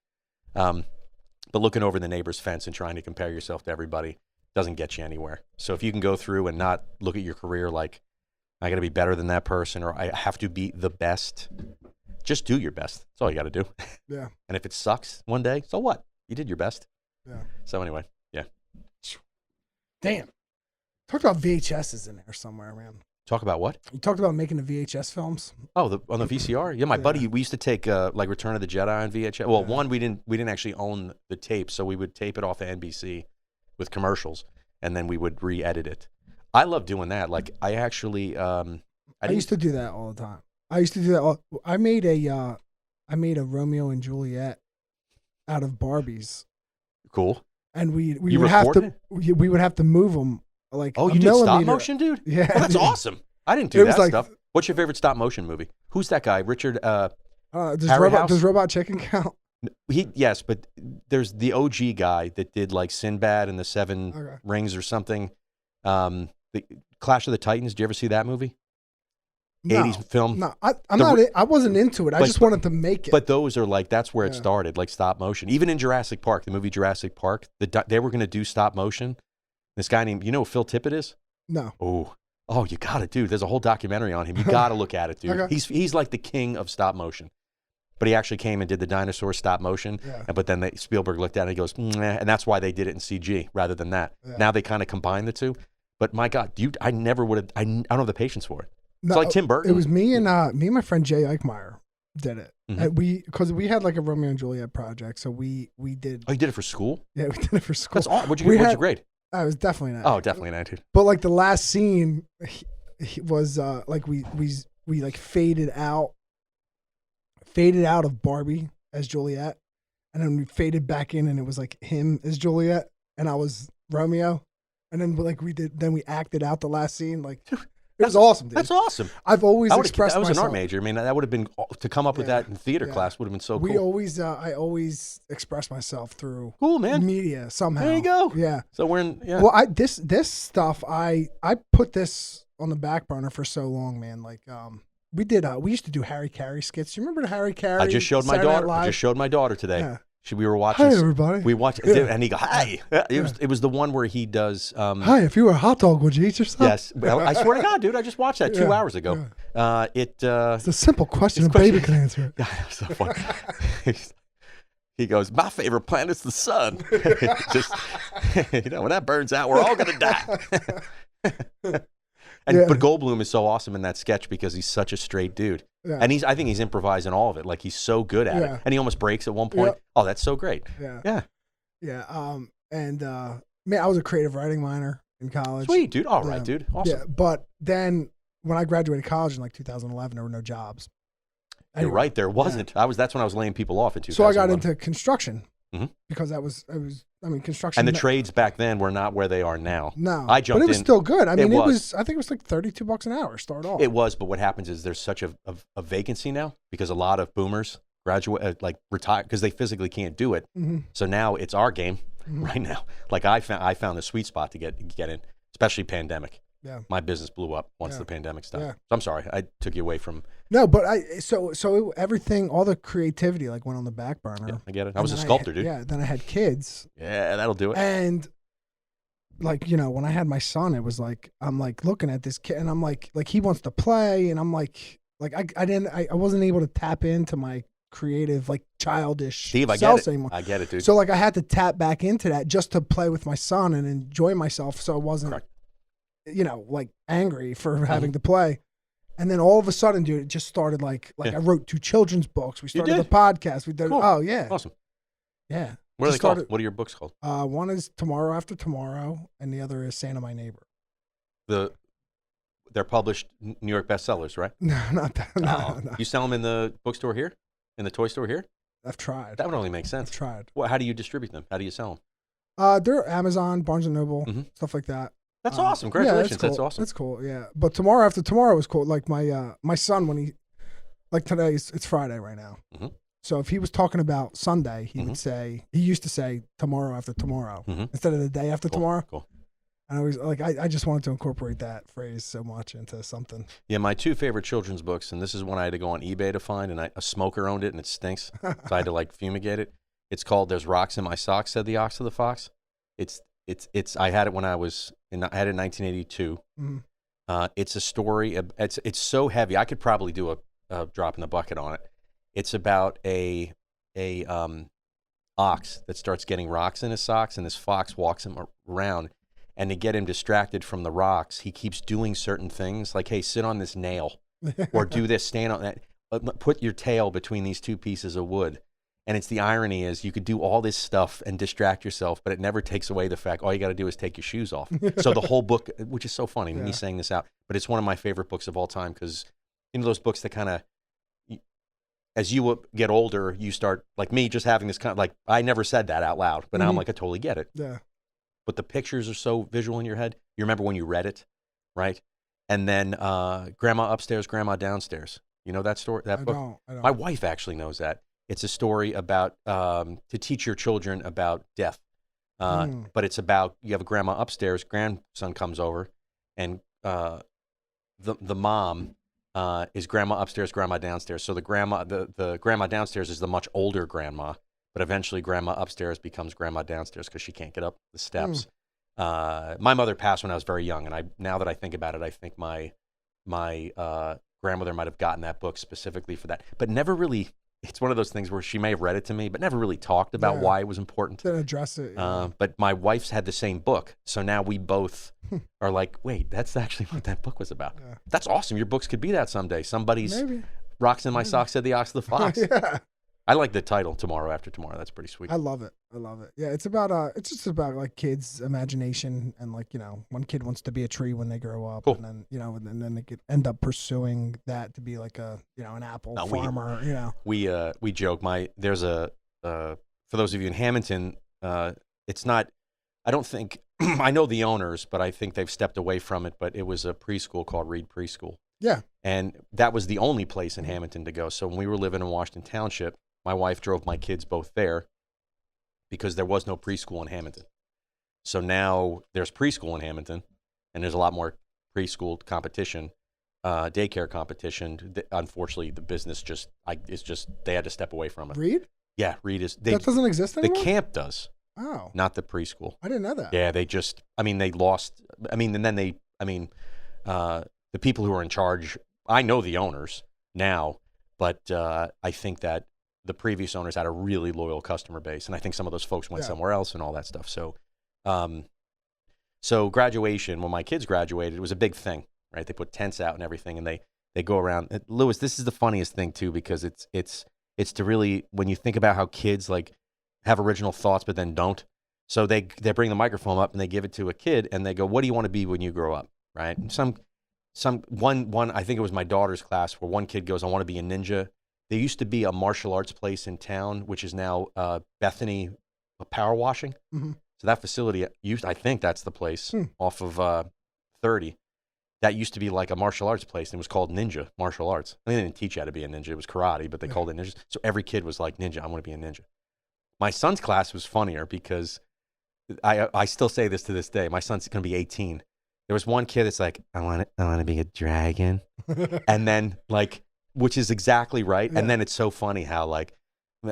But looking over the neighbor's fence and trying to compare yourself to everybody doesn't get you anywhere. So if you can go through and not look at your career like, I got to be better than that person, or I have to be the best, just do your best. That's all you got to do. Yeah. And if it sucks one day, so what? You did your best. Yeah. So anyway, yeah. Damn. Talked about VHSs in there somewhere, man. Talk about what? You talked about making the VHS films. Oh, on the VCR? Yeah, my buddy, we used to take like Return of the Jedi on VHS. Well, one, we didn't actually own the tape, so we would tape it off of NBC with commercials, and then we would re-edit it. I love doing that. Like, I actually, I used to do that all the time. I used to do that. I made a I made a Romeo and Juliet out of Barbies, Cool. and we You would have recorded to we would have to move them like Oh, a you did stop millimeter. motion, dude? Yeah, Oh, that's dude. awesome. I didn't do It was that like- stuff. What's your favorite stop motion movie? Who's that guy? Richard. Does Harryhouse? Robot Chicken count? Yes, but there's the OG guy that did like Sinbad and the Seven Okay. Rings or something. The Clash of the Titans. Did you ever see that movie? No, 80s film. No, I'm The- not. I wasn't into it. I but- just wanted to make it. But those are like, that's where it Yeah. started, like stop motion. Even in Jurassic Park, the movie Jurassic Park, they were going to do stop motion. This guy named, you know who Phil Tippett is? no. Oh, you got it, dude. There's a whole documentary on him. You got to look at it, dude. Okay. He's like the king of stop motion. But he actually came and did the dinosaur stop motion. Yeah. But then Spielberg looked at it and he goes, "Meh," and that's why they did it in CG rather than that. Yeah. Now they kind of combine the two. But my God, I never would have, I don't have the patience for it. No, It's like Tim Burton. It was me and my friend Jay Eichmeyer did it. Mhm. And because we had like a Romeo and Juliet project, so we did. Oh, you did it for school? Yeah, we did it for school. That's awesome. What'd We you had- grade? I was definitely not. Oh, definitely not, dude. But like the last scene he was like we like faded out of Barbie as Juliet, and then we faded back in, and it was like him as Juliet, and I was Romeo, and then like we acted out the last scene. Like it was awesome, dude. That's awesome. I've always I was expressed an myself. art major. I mean, that would have been, to come up with Yeah. that in theater Yeah. class would have been so We cool. always I always express myself through Cool, man. media somehow. There you go. Yeah. So we're in, yeah. Well, this stuff I put this on the back burner for so long, man. Like we used to do Harry Carey skits. You remember the Harry Carey? I just showed my Saturday Night daughter. I Live? just showed my daughter today. Yeah. We were watching. Hi everybody. We watched, Yeah. and he go, "Hi." It was the one where he does. Hi, if you were a hot dog, would you eat yourself? Yes, well, I swear to God, dude, I just watched that 2 Yeah. hours ago. It's a simple question. A baby can answer it. God, that's so funny. He goes, "My favorite planet's the sun." Just, when that burns out, we're all gonna die. Yeah. But Goldblum is so awesome in that sketch because he's such a straight dude, Yeah. and I think he's improvising all of it. Like he's so good at Yeah. it, and he almost breaks at one point. Yeah. Oh, that's so great. Yeah. Yeah, Yeah. And man, I was a creative writing minor in college. sweet, dude. All right, Yeah. dude. Awesome. Yeah. But then when I graduated college in like 2011, there were no jobs. You're Anyway, right. There wasn't. That's when I was laying people off in 2011. So I got into construction Mhm. because construction. And the trades back then were not where they are now. No, I jumped but it was in. still good. I mean, It was. I think it was like $32 an hour. Start off. It was, but what happens is there's such a vacancy now because a lot of boomers graduate, retire because they physically can't do it. Mhm. So now it's our game Mhm. right now. Like I found the sweet spot to get in, especially pandemic. Yeah. My business blew up once Yeah. the pandemic stopped. Yeah. So I'm sorry, I took you away from. No, but everything, all the creativity like went on the back burner. Yeah, I get it. I And was a then sculptor, dude. Yeah. Then I had kids, Yeah, that'll do it. and like when I had my son, it was like I'm like looking at this kid, and I'm like he wants to play, and I'm like I wasn't able to tap into my creative, like childish Steve, I get self it. anymore. I get it, dude. So like I had to tap back into that just to play with my son and enjoy myself, so I wasn't, Correct. like angry for having to play. And then all of a sudden, dude, it just started like Yeah. I wrote 2 children's books. We started did? the podcast. We did. Cool. Oh yeah, Awesome. yeah. What are they Just called? started- What are your books called? One is Tomorrow After Tomorrow, and the other is Santa My Neighbor. They're published New York bestsellers, right? No, not that. No, Oh. no. You sell them in the bookstore here, in the toy store here. I've tried. That would only make I've sense. tried. Well, how do you distribute them? How do you sell them? They're Amazon, Barnes and Noble, Mhm. stuff like that. That's Um, awesome. yeah, Congratulations. cool. That's awesome. That's cool. Yeah, but Tomorrow After Tomorrow was cool. Like my son, when he, like today, it's Friday right now. Mhm. So if he was talking about Sunday, he Mhm. would say, he used to say Tomorrow After Tomorrow Mhm. instead of the day after Cool, tomorrow. Cool. And I was like, I just wanted to incorporate that phrase so much into something. Yeah, my 2 favorite children's books, and this is one I had to go on eBay to find, and a smoker owned it, and it stinks, so I had to like fumigate it. It's called "There's Rocks in My Socks," said the ox to the fox. It's. I had it when I was I had it in 1982. Mhm. It's a story. It's so heavy. I could probably do a drop in the bucket on it. It's about a ox that starts getting rocks in his socks, and this fox walks him around. And to get him distracted from the rocks, he keeps doing certain things like, hey, sit on this nail or do this, stand on that, put your tail between these 2 pieces of wood. And it's the irony is you could do all this stuff and distract yourself, but it never takes away the fact all you got to do is take your shoes off. So the whole book, which is so funny, me saying this out, but it's one of my favorite books of all time because, those books that kind of, as you get older, you start, like me, just having this kind of, like, I never said that out loud, but now I'm like, I totally get it. Yeah. But the pictures are so visual in your head. You remember when you read it, right? And then Grandma Upstairs, Grandma Downstairs. You know that story, that book? I don't. My wife actually knows that. It's a story about to teach your children about death. But it's about, you have a grandma upstairs, grandson comes over, and the mom is grandma upstairs, grandma downstairs. So the grandma downstairs is the much older grandma, but eventually grandma upstairs becomes grandma downstairs because she can't get up the steps. My mother passed when I was very young, and now that I think about it, I think my grandmother might have gotten that book specifically for that, but never really. It's one of those things where she may have read it to me, but never really talked about why it was important. Didn't address it. Yeah. But my wife's had the same book, so now we both are like, wait, that's actually what that book was about. Yeah. That's awesome. Your books could be that someday. Somebody's Rocks in My Socks said the Ox the Fox. Yeah. I like the title, Tomorrow After Tomorrow. That's pretty sweet. I love it. Yeah, it's about it's just about like kids' imagination and, like, you know, one kid wants to be a tree when they grow up, and then, you know, and then they could end up pursuing that to be like a, you know, an apple farmer. You know, we joke. There's a for those of you in Hammonton, it's not. I don't think I know the owners, but I think they've stepped away from it. But it was a preschool called Reed Preschool. Yeah, and that was the only place in Hammonton to go. So when we were living in Washington Township, my wife drove my kids both there because there was no preschool in Hammonton. So now there's preschool in Hammonton, and there's a lot more preschool competition, daycare competition. Unfortunately, the business they had to step away from it. Reed? Yeah, Reed is. That doesn't exist anymore? The camp does. Oh. Not the preschool. I didn't know that. Yeah, they lost. The people who are in charge, I know the owners now, but I think that the previous owners had a really loyal customer base, and I think some of those folks went somewhere else and all that stuff. So, so graduation, when my kids graduated, it was a big thing, right? They put tents out and everything, and they go around. Louis, this is the funniest thing too, because it's to really, when you think about how kids like have original thoughts but then don't. So they bring the microphone up and they give it to a kid and they go, "What do you want to be when you grow up?" Right? And one I think it was my daughter's class where one kid goes, "I want to be a ninja." There used to be a martial arts place in town, which is now Bethany Power Washing. Mm-hmm. So that facility I think that's the place off of 30. That used to be like a martial arts place, and it was called Ninja Martial Arts. I mean, they didn't teach you how to be a ninja; it was karate, but they called it ninja. So every kid was like, "Ninja, I want to be a ninja." My son's class was funnier because I still say this to this day. My son's going to be 18. There was one kid that's like, I want to be a dragon, and then like, which is exactly right. Yeah. And then it's so funny how like,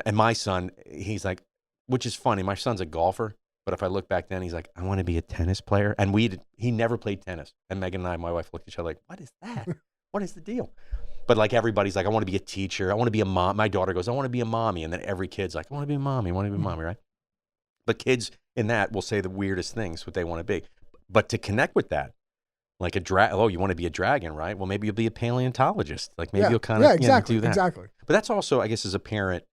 and my son, he's like, which is funny. My son's a golfer, but if I look back then, he's like, I want to be a tennis player, and he never played tennis. And Megan and I, my wife, looked at each other like, what is that? What is the deal? But like everybody's like, I want to be a teacher. I want to be a mom. My daughter goes, I want to be a mommy. And then every kid's like, I want to be a mommy. I want to be a mommy, right? But kids in that will say the weirdest things, what they want to be. But to connect with that, like you want to be a dragon, right? Well, maybe you'll be a paleontologist. Like maybe you'll kind of do that. Exactly. But that's also, I guess, as a parent,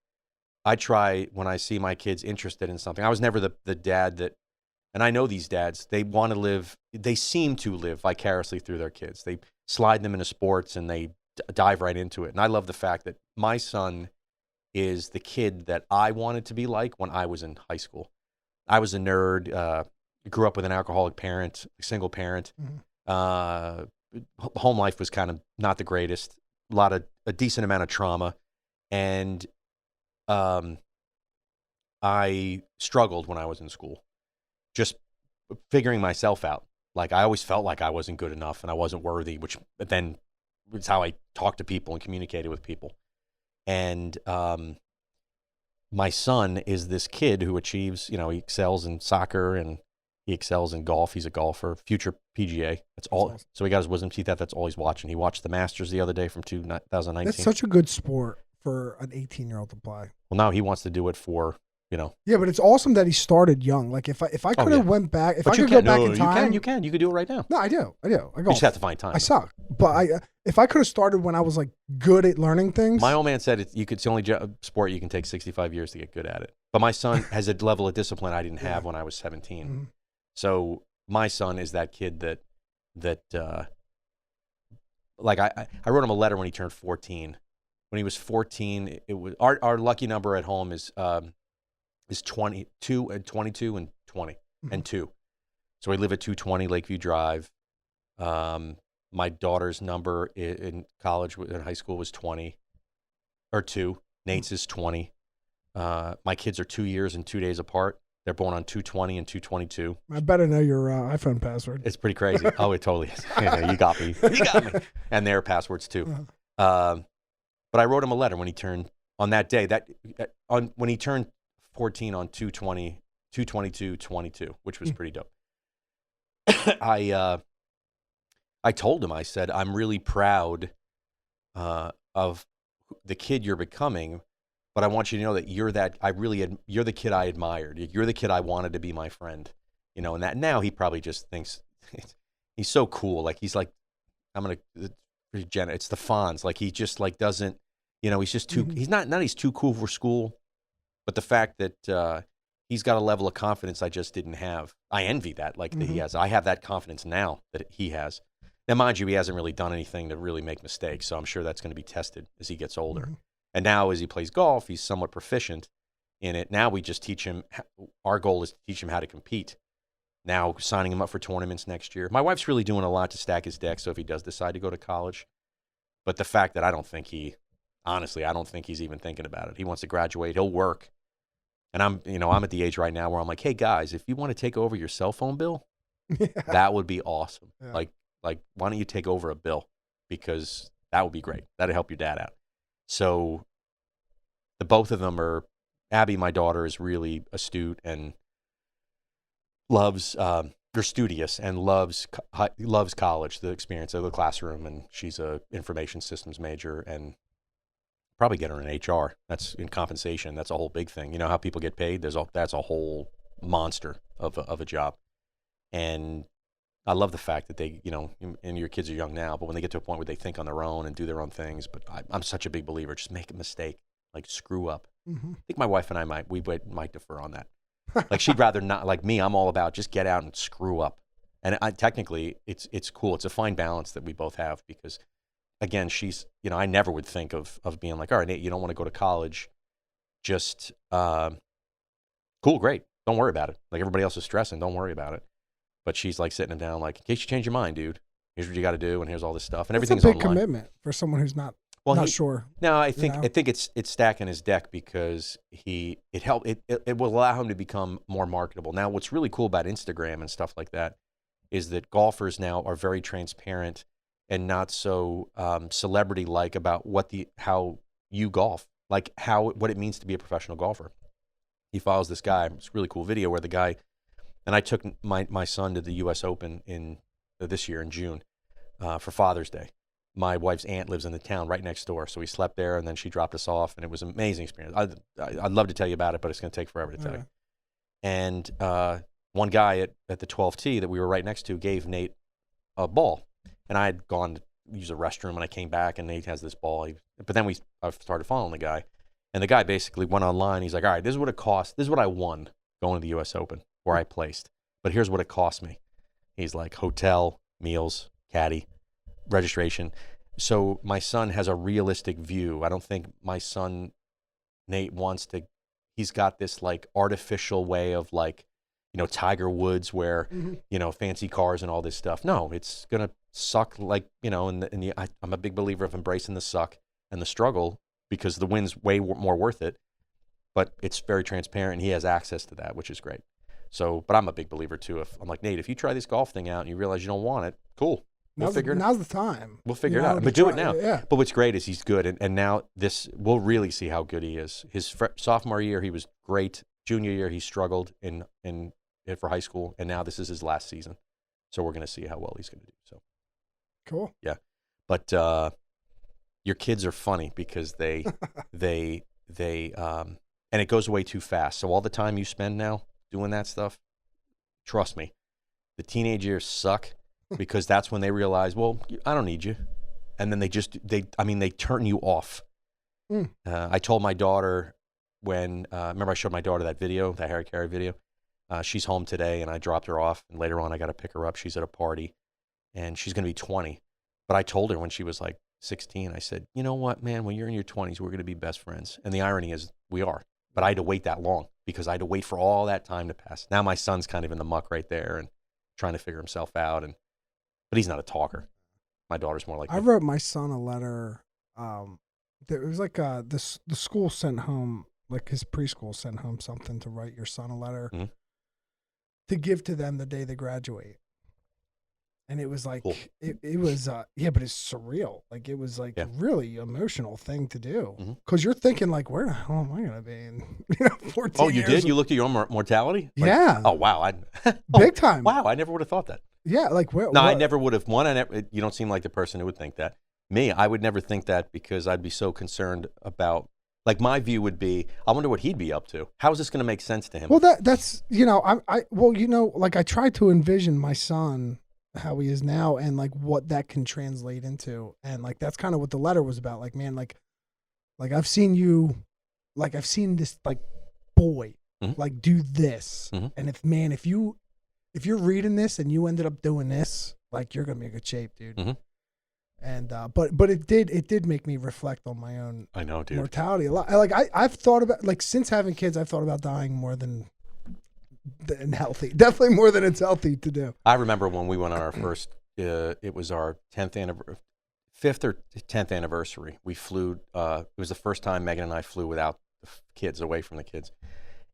I try when I see my kids interested in something. I was never the dad that, and I know these dads, they seem to live vicariously through their kids. They slide them into sports and they dive right into it. And I love the fact that my son is the kid that I wanted to be like when I was in high school. I was a nerd, grew up with an alcoholic parent, single parent. Mm-hmm. Home life was kind of not the greatest, a decent amount of trauma. And I struggled when I was in school, just figuring myself out. Like I always felt like I wasn't good enough and I wasn't worthy, which then it's how I talked to people and communicated with people. And my son is this kid who achieves, he excels in soccer and he excels in golf. He's a golfer, future PGA. That's all. Awesome. So he got his wisdom teeth out. That's all he's watching. He watched the Masters the other day from 2019. That's such a good sport for an 18-year-old to play. Well, now he wants to do it for, Yeah, but it's awesome that he started young. Like if I could have went back, if I could go back in time. You can do it right now. No, I do. You just have to find time. I suck. But if I could have started when I was like good at learning things. My old man said it's the only sport you can take 65 years to get good at it. But my son has a level of discipline I didn't have when I was 17. Mm-hmm. So my son is that kid that like I wrote him a letter when he turned 14. when he was 14, it was our lucky number at home is 22 and 22 and 20 and 2. So we live at 220 Lakeview Drive. My daughter's number in college, in high school, was 20 or 2. Nate's is 20. My kids are 2 years and 2 days apart. They're born on 220 and 222. I better know your iPhone password. It's pretty crazy. Oh, it totally is. Yeah, you got me. You got me. And their passwords too. But I wrote him a letter when he turned, on that day, when he turned 14 on 2/22/22, which was pretty dope. I told him, I said, I'm really proud of the kid you're becoming, but I want you to know that you're the kid I admired. You're the kid I wanted to be my friend, and that now he probably just thinks he's so cool. Like, he's like, it's the Fonz. Like, he just like doesn't, he's just too, he's he's too cool for school, but the fact that he's got a level of confidence I just didn't have. I envy that, that he has. I have that confidence now that he has. Now, mind you, he hasn't really done anything to really make mistakes, so I'm sure that's going to be tested as he gets older. And now as he plays golf, he's somewhat proficient in it. Now we just teach him, our goal is to teach him how to compete. Now signing him up for tournaments next year. My wife's really doing a lot to stack his deck, so if he does decide to go to college. But the fact that I don't think he's even thinking about it. He wants to graduate, he'll work. And I'm at the age right now where I'm like, hey guys, if you want to take over your cell phone bill, that would be awesome. Yeah. Like, why don't you take over a bill? Because that would be great. That'd help your dad out. So the both of them are, Abby, my daughter, is really astute and loves, they're studious and loves college, the experience of the classroom. And she's a information systems major and probably get her in HR. That's in compensation. That's a whole big thing. You know how people get paid? That's a whole monster of a job. And I love the fact that they, and your kids are young now, but when they get to a point where they think on their own and do their own things, but I'm such a big believer, just make a mistake, like screw up. I think my wife and I might defer on that. Like, she'd rather not, like me, I'm all about just get out and screw up. And technically it's cool. It's a fine balance that we both have because, again, she's, I never would think of being like, all right, Nate, you don't want to go to college. Just, cool, great. Don't worry about it. Like, everybody else is stressing. Don't worry about it. But she's like sitting down, like, in case you change your mind, dude, here's what you got to do, and here's all this stuff, and everything's online. It's a big commitment for someone who's not sure. No, I think it's stacking his deck because it will allow him to become more marketable. Now, what's really cool about Instagram and stuff like that is that golfers now are very transparent and not so celebrity-like about how you golf, like what it means to be a professional golfer. He follows this guy. It's a really cool video where the guy. And I took my son to the U.S. Open this year in June for Father's Day. My wife's aunt lives in the town right next door, so we slept there, and then she dropped us off, and it was an amazing experience. I'd love to tell you about it, but it's going to take forever to tell you. And one guy at the 12th tee that we were right next to gave Nate a ball, and I had gone to use a restroom, and I came back, and Nate has this ball. But then I started following the guy, and the guy basically went online. He's like, all right, this is what it cost. This is what I won going to the U.S. Open. Where I placed, but here's what it cost me. He's like, hotel, meals, caddy, registration. So my son has a realistic view. I don't think my son, Nate, he's got this like artificial way of like, Tiger Woods where, fancy cars and all this stuff. No, it's going to suck like, I'm a big believer of embracing the suck and the struggle because the win's way more worth it, but it's very transparent and he has access to that, which is great. So, but I'm a big believer too. I'm like, Nate, if you try this golf thing out and you realize you don't want it, cool. We'll figure it out. Now's the time. We'll figure it out. But do it now. Yeah. But what's great is he's good. And now we'll really see how good he is. His sophomore year, he was great. Junior year, he struggled for high school. And now this is his last season. So we're going to see how well he's going to do. So cool. Yeah. But your kids are funny because they and it goes away too fast. So all the time you spend now doing that stuff, trust me, the teenage years suck because that's when they realize, well, I don't need you. And then they turn you off. I told my daughter remember I showed my daughter that video, that Harry Carey video. She's home today and I dropped her off and later on I got to pick her up. She's at a party and she's going to be 20. But I told her when she was like 16, I said, you know what, man, when you're in your 20s, we're going to be best friends. And the irony is we are. But I had to wait that long because I had to wait for all that time to pass. Now my son's kind of in the muck right there and trying to figure himself out. But he's not a talker. My daughter's more like I wrote my son a letter. It was like the school sent home, like his preschool sent home something to write your son a letter to give to them the day they graduate. And it was like, cool. it was, but it's surreal. Like, it was like a really emotional thing to do. Because you're thinking, like, where the hell am I going to be in 14 Oh, you years? did? You looked at your own mortality? Like, yeah. Oh, wow. Big time. Wow, I never would have thought that. Yeah, like, where? No, I never would have. You don't seem like the person who would think that. Me, I would never think that because I'd be so concerned about, like, my view would be, I wonder what he'd be up to. How is this going to make sense to him? Well, that's, like, I tried to envision my son, how he is now, and like what that can translate into, and like that's kind of what the letter was about. Like, man, like I've seen you, like I've seen this like boy like do this, and if you're reading this and you ended up doing this, like you're gonna be in good shape, dude. And but it did make me reflect on my own mortality a lot. Like I've thought about, like, since having kids, I've thought about dying more than healthy. Definitely more than it's healthy to do. I remember when we went on our first, it was our 5th or 10th anniversary. We flew, it was the first time Megan and I flew without the kids, away from the kids.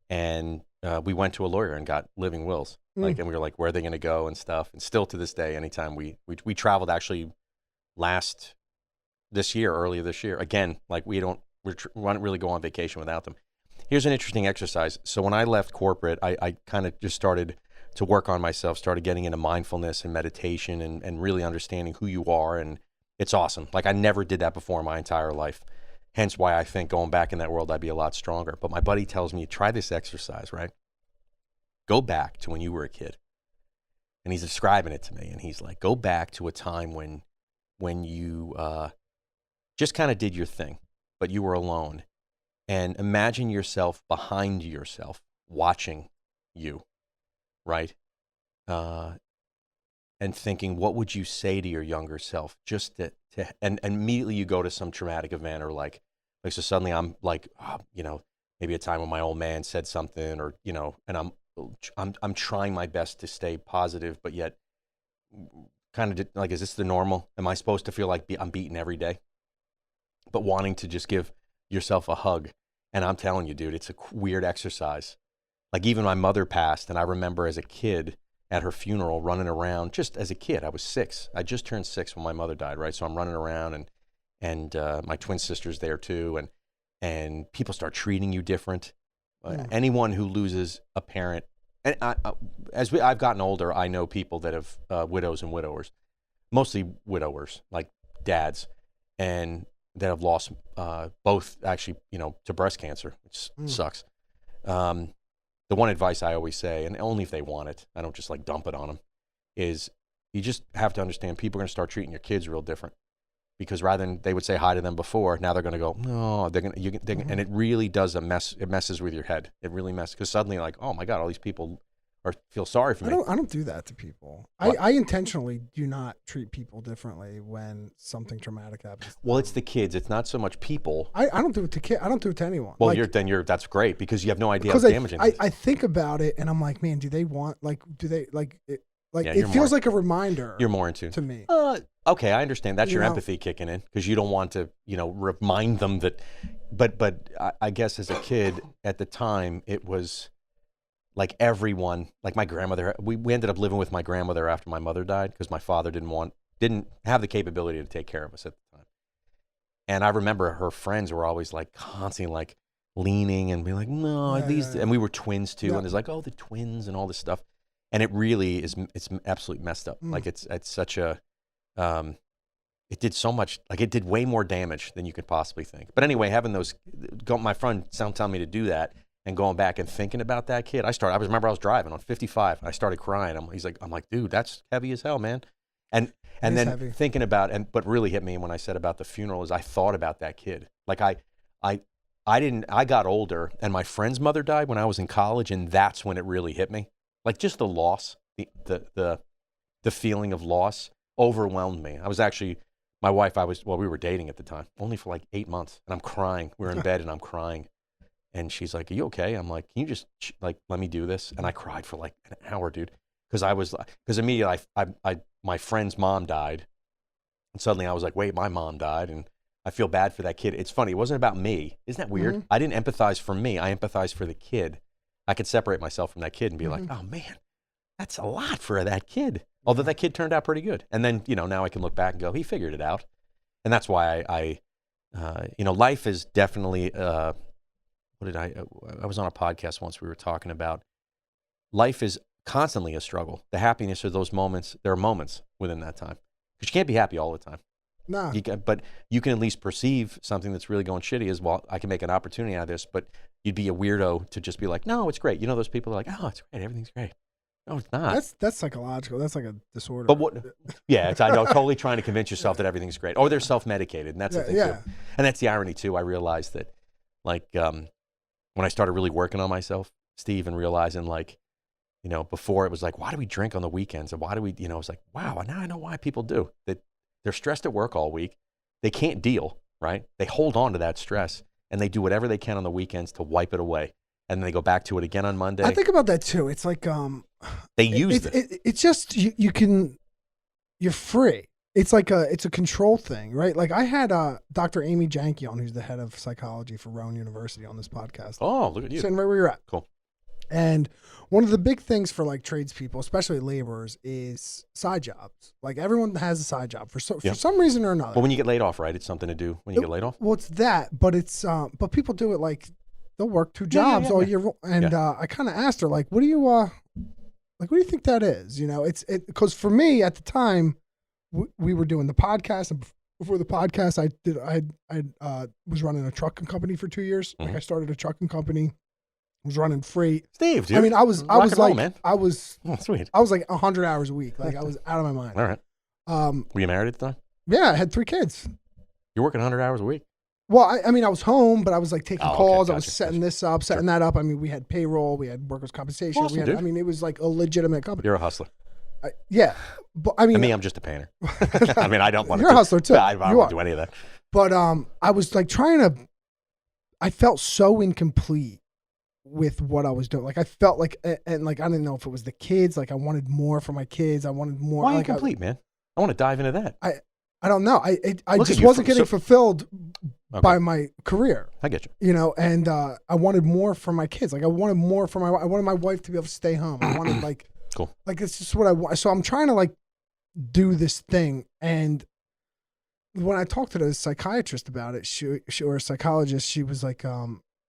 And we went to a lawyer and got living wills. Like, and we were like, where are they going to go and stuff. And still to this day, anytime we traveled actually earlier this year, again, like we don't really go on vacation without them. Here's an interesting exercise. So when I left corporate, I kind of just started to work on myself, started getting into mindfulness and meditation and really understanding who you are. And it's awesome. Like, I never did that before in my entire life. Hence why I think going back in that world, I'd be a lot stronger. But my buddy tells me, try this exercise, right? Go back to when you were a kid. And he's describing it to me. And he's like, go back to a time when you just kind of did your thing, but you were alone. And imagine yourself behind yourself, watching you, right? And thinking, what would you say to your younger self? Just and immediately you go to some traumatic event, or like so suddenly I'm like, maybe a time when my old man said something, or and I'm trying my best to stay positive, but yet kind of like, is this the normal? Am I supposed to feel like I'm beaten every day? But wanting to just give yourself a hug. And I'm telling you, dude, it's a weird exercise. Like, even my mother passed, and I remember as a kid at her funeral running around, just as a kid. I was 6. I just turned 6 when my mother died, right? So I'm running around, and my twin sister's there too, and people start treating you different. Anyone who loses a parent, and I've gotten older, I know people that have widows and widowers, mostly widowers, like dads, and that have lost both, actually, to breast cancer, which sucks. The one advice I always say, and only if they want it, I don't just like dump it on them, is you just have to understand people are going to start treating your kids real different. Because rather than they would say hi to them before, now they're going to go, no, and it really does it messes with your head. It really messes, because suddenly, like, oh my God, all these people feel sorry for me. I don't do that to people. I intentionally do not treat people differently when something traumatic happens. Well, it's the kids. It's not so much people. I don't do it to kids. I don't do it to anyone. Well, that's great, because you have no idea how damaging it is. I think about it, and I'm like, man, do they it feels like a reminder. You're more in tune to me. Okay, I understand. That's your empathy kicking in, because you don't want to, remind them that. But I guess as a kid at the time, it was like everyone, like my grandmother. We ended up living with my grandmother after my mother died, because my father didn't have the capability to take care of us at the time. And I remember her friends were always like constantly like leaning and being like, no, and we were twins too, and it's like, oh, the twins and all this stuff. And it really is, it's absolutely messed up. Like it's such a, it did so much, like it did way more damage than you could possibly think. But anyway, having my friend telling me to do that and going back and thinking about that kid, I remember I was driving on 55. I started crying. I'm like, dude, that's heavy as hell, man. And then heavy. Thinking about, but really hit me when I said about the funeral is I thought about that kid. Like I got older, and my friend's mother died when I was in college, and that's when it really hit me. Like, just the loss, the feeling of loss overwhelmed me. I was actually my wife, we were dating at the time, only for like 8 months, and I'm crying. We were in bed and I'm crying. And she's like, "Are you okay?" I'm like, "Can you just let me do this?" And I cried for like an hour, dude, because immediately my friend's mom died, and suddenly I was like, "Wait, my mom died," and I feel bad for that kid. It's funny, it wasn't about me. Isn't that weird? I didn't empathize for me. I empathized for the kid. I could separate myself from that kid and be like, "Oh man, that's a lot for that kid." Although that kid turned out pretty good, and then now I can look back and go, he figured it out, and that's why I life is definitely. I was on a podcast once. We were talking about life is constantly a struggle. The happiness of those moments, there are moments within that time. Because you can't be happy all the time. No. But you can at least perceive something that's really going shitty as, well, I can make an opportunity out of this, but you'd be a weirdo to just be like, no, it's great. Those people are like, oh, it's great. Everything's great. No, it's not. That's psychological. That's like a disorder. But what? Yeah, I know. Totally trying to convince yourself that everything's great. Or they're self-medicated, and that's the thing too. And that's the irony too. I realized that, like, when I started really working on myself, Steve, and realizing, like, before it was like, why do we drink on the weekends? And why do we, it's like, wow, now I know why people do. That they're stressed at work all week. They can't deal, right? They hold on to that stress, and they do whatever they can on the weekends to wipe it away. And then they go back to it again on Monday. I think about that too. It's like, they use it. It's just, you're free. It's like it's a control thing, right? Like I had Dr. Amy Janke on, who's the head of psychology for Rowan University, on this podcast. Oh, look at you. Sitting right where you're at. Cool. And one of the big things for like tradespeople, especially laborers, is side jobs. Like everyone has a side job for some reason or another. Well, when you get laid off, right? It's something to do when you get laid off. Well, it's that, but it's but people do it like they'll work 2 jobs all year. And I kind of asked her, like, what do you think that is? It's because for me at the time, we were doing the podcast, and before the podcast, I was running a trucking company for 2 years. Like I started a trucking company, was running freight. Steve, dude. I mean, I was like, man. Sweet. I was like 100 hours a week. Like I was out of my mind. All right. Were you married at the time? Yeah, I had 3 kids. You're working 100 hours a week? Well, I mean, I was home, but I was like taking calls. Okay, I was setting this up, setting that up. I mean, we had payroll, we had workers' compensation. Awesome, dude. I mean, it was like a legitimate company. You're a hustler. Yeah, but I mean, and me, I'm just a painter. I mean, I don't want to. You're a hustler too. I don't want to do any of that. But I was like I felt so incomplete with what I was doing. Like I felt like, and like I didn't know if it was the kids. Like I wanted more for my kids. I wanted more. Why like, incomplete, man? I want to dive into that. I don't know. I just wasn't getting fulfilled by my career. I get you. And I wanted more for my kids. Like I wanted more for I wanted my wife to be able to stay home. I wanted like, cool. Like it's just what I want. So I'm trying to like do this thing. And when I talked to the psychiatrist about it, she or a psychologist, she was like,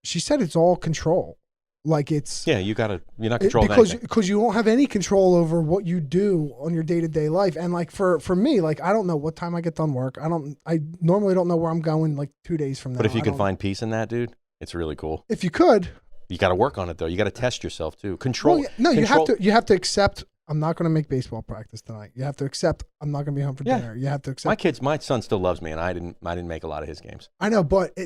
she said it's all control. Like it's you're not controlling anything. Because you won't have any control over what you do on your day-to-day life. And like for me, like I don't know what time I get done work. I normally don't know where I'm going like 2 days from now. But if you can find peace in that, dude, it's really cool. If you could, you got to work on it though. You got to test yourself too. Control. No, you have to accept. I'm not going to make baseball practice tonight. You have to accept I'm not going to be home for dinner. You have to accept. My son still loves me, and I didn't make a lot of his games. I know, but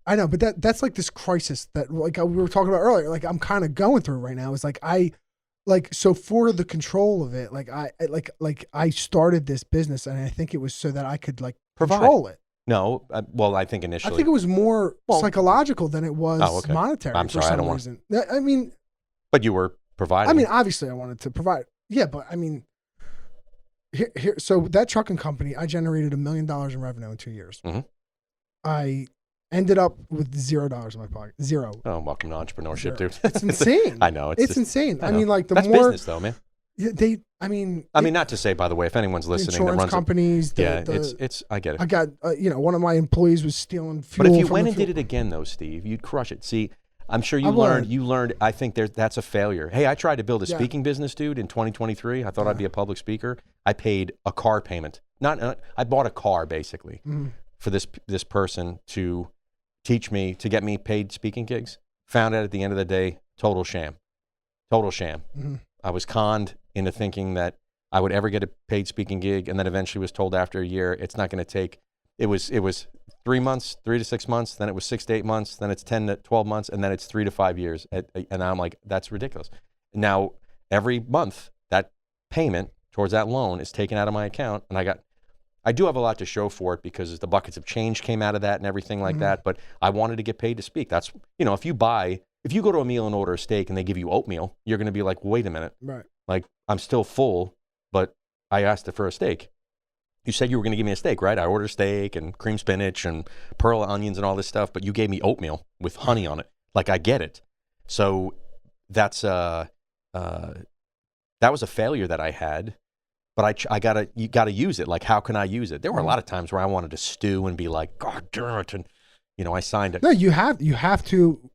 I know, but that's like this crisis that like we were talking about earlier. Like I'm kind of going through right now. It's like so for the control of it. Like I started this business, and I think it was so that I could like control it. No, well, I think initially. I think it was more psychological than it was monetary. I'm sorry, for some I don't reason. I mean, but you were providing. I mean, obviously, I wanted to provide. Yeah, but I mean, here. So that trucking company, I generated $1 million in revenue in 2 years. Mm-hmm. I ended up with $0 in my pocket. Zero. Oh, welcome to entrepreneurship, dude. It's insane. I know. It's insane. I mean, like that's business, though, man. I mean, not to say, by the way, if anyone's listening, insurance that runs companies. It's. I get it. I got, one of my employees was stealing fuel. But if you went and did it again, though, Steve, you'd crush it. See, I'm sure you learned. I think that's a failure. Hey, I tried to build a speaking business, dude, in 2023. I thought I'd be a public speaker. I paid a car payment. I bought a car basically for this person to teach me, to get me paid speaking gigs. Found out at the end of the day, total sham. Mm-hmm. I was conned into thinking that I would ever get a paid speaking gig, and then eventually was told after a year it's not going to take. It was 3 months, 3 to 6 months, then it was 6 to 8 months, then it's 10 to 12 months, and then it's 3 to 5 years. And I'm like, that's ridiculous. Now, every month, that payment towards that loan is taken out of my account, and I I do have a lot to show for it because the buckets of change came out of that and everything like that. But I wanted to get paid to speak. That's, if you go to a meal and order a steak and they give you oatmeal, you're going to be like, wait a minute. Right. Like, I'm still full, but I asked for a steak. You said you were going to give me a steak, right? I ordered steak and cream spinach and pearl onions and all this stuff, but you gave me oatmeal with honey on it. Like, I get it. So that's that was a failure that I had, but you gotta use it. Like, how can I use it? There were a lot of times where I wanted to stew and be like, God damn it, and I signed it. No, you have to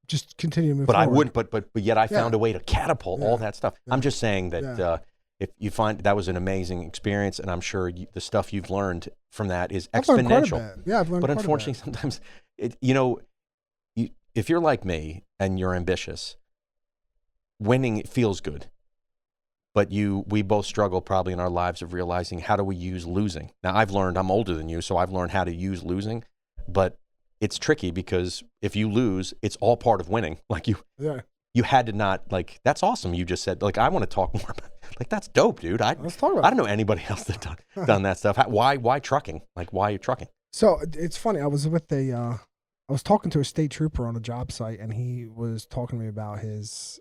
just continue to move but forward. I wouldn't. But yet I found a way to catapult all that stuff. I'm just saying that if you find that was an amazing experience, and I'm sure the stuff you've learned from that is exponential. Yeah, I've learned. But unfortunately, sometimes if you're like me and you're ambitious, winning feels good. But we both struggle probably in our lives of realizing, how do we use losing? Now, I'm older than you, so I've learned how to use losing, but it's tricky because if you lose, it's all part of winning. Like you had to not, like, that's awesome. You just said, like, I want to talk more about, like, that's dope, dude. Let's talk about I don't know anybody else that's done that stuff. Why trucking? Like, why are you trucking? So it's funny. I was talking to a state trooper on a job site, and he was talking to me about his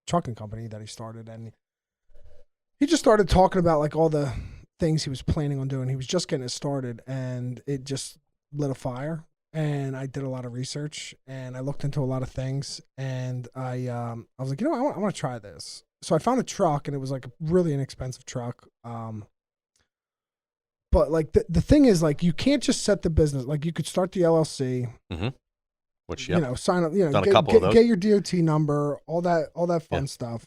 trucking company that he started, and he just started talking about like all the things he was planning on doing. He was just getting it started, and it just lit a fire. And I did a lot of research, and I looked into a lot of things, and I was like, I want to try this. So I found a truck, and it was like a really inexpensive truck. But like the thing is, like, you can't just set the business. Like, you could start the LLC, which sign up, get your DOT number, all that fun stuff.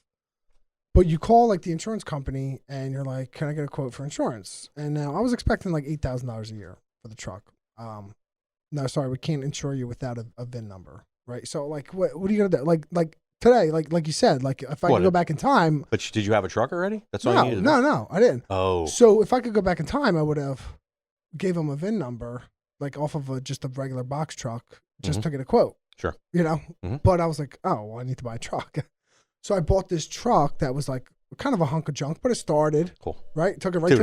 But you call like the insurance company, and you're like, "Can I get a quote for insurance?" And now I was expecting like $8,000 a year for the truck. No, sorry, we can't insure you without a VIN number, right? So like, what are you gonna do? Like today, like you said, like if I could go back in time. But did you have a truck already? That's all you needed. No, I didn't. Oh. So if I could go back in time, I would have gave him a VIN number, like off of just a regular box truck, just to get a quote. Sure. But I was like, oh, well, I need to buy a truck. So I bought this truck that was like kind of a hunk of junk, but it started. Cool. Right? Took it right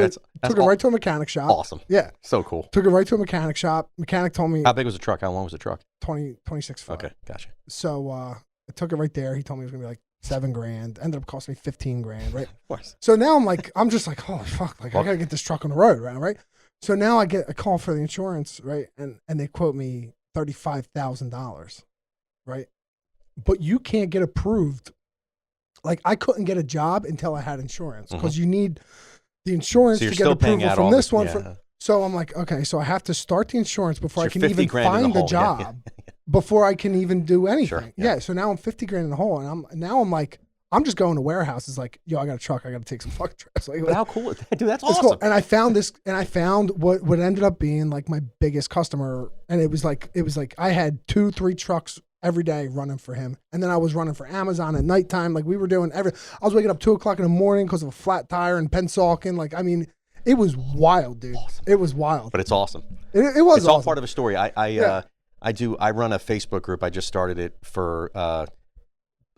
to a mechanic shop. Awesome. Yeah. So cool. Took it right to a mechanic shop. Mechanic told me. How big was the truck? How long was the truck? 26 foot. Okay, gotcha. So I took it right there. He told me it was going to be like $7,000. Ended up costing me $15,000, right? Of course. So now I'm just like, oh, fuck. Like, I got to get this truck on the road, right? So now I get a call for the insurance, right? And they quote me $35,000, right? But you can't get approved. Like, I couldn't get a job until I had insurance, because you need the insurance to get approval from this one. So I'm like, okay, so I have to start the insurance before I can even find the job, before I can even do anything. Sure, yeah. So now I'm $50,000 in the hole, and I'm like, I'm just going to warehouses like, yo, I got a truck. I got to take some fucking trips. Like, how cool is that? Dude, that's awesome. Cool. And I found this, and I found what ended up being like my biggest customer. And it was like I had 2-3 trucks every day running for him. And then I was running for Amazon at nighttime. Like, we were doing I was waking up 2:00 in the morning because of a flat tire in Pennsauken. Like, I mean, it was wild, dude. Awesome. It was wild. But it's awesome. It was It's awesome. all part of a story. I run a Facebook group. I just started it for,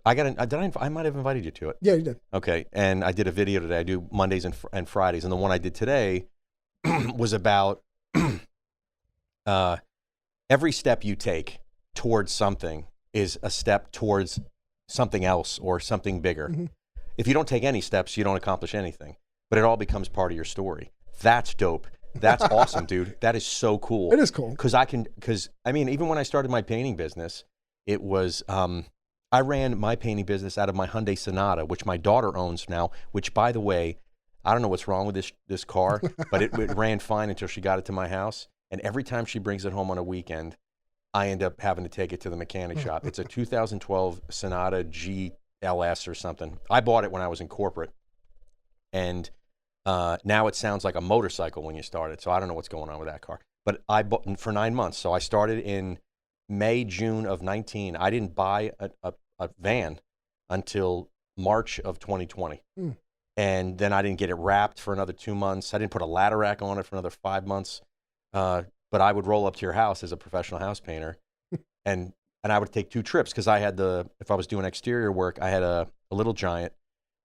I might have invited you to it. Yeah, you did. Okay. And I did a video today. I do Mondays and Fridays. And the one I did today was about every step you take towards something is a step towards something else or something bigger. Mm-hmm. If you don't take any steps, you don't accomplish anything. But it all becomes part of your story. That's dope. That's awesome, dude. That is so cool. It is cool. Because I mean, even when I started my painting business, it was, I ran my painting business out of my Hyundai Sonata, which my daughter owns now, which, by the way, I don't know what's wrong with this car, but it ran fine until she got it to my house. And every time she brings it home on a weekend, I end up having to take it to the mechanic shop. It's a 2012 Sonata GLS or something. I bought it when I was in corporate. And now it sounds like a motorcycle when you start it. So I don't know what's going on with that car. But I bought for 9 months. So I started in May, June of 19. I didn't buy a van until March of 2020. And then I didn't get it wrapped for another 2 months. I didn't put a ladder rack on it for another 5 months. But I would roll up to your house as a professional house painter, and I would take 2 trips, because I had if I was doing exterior work, I had a little giant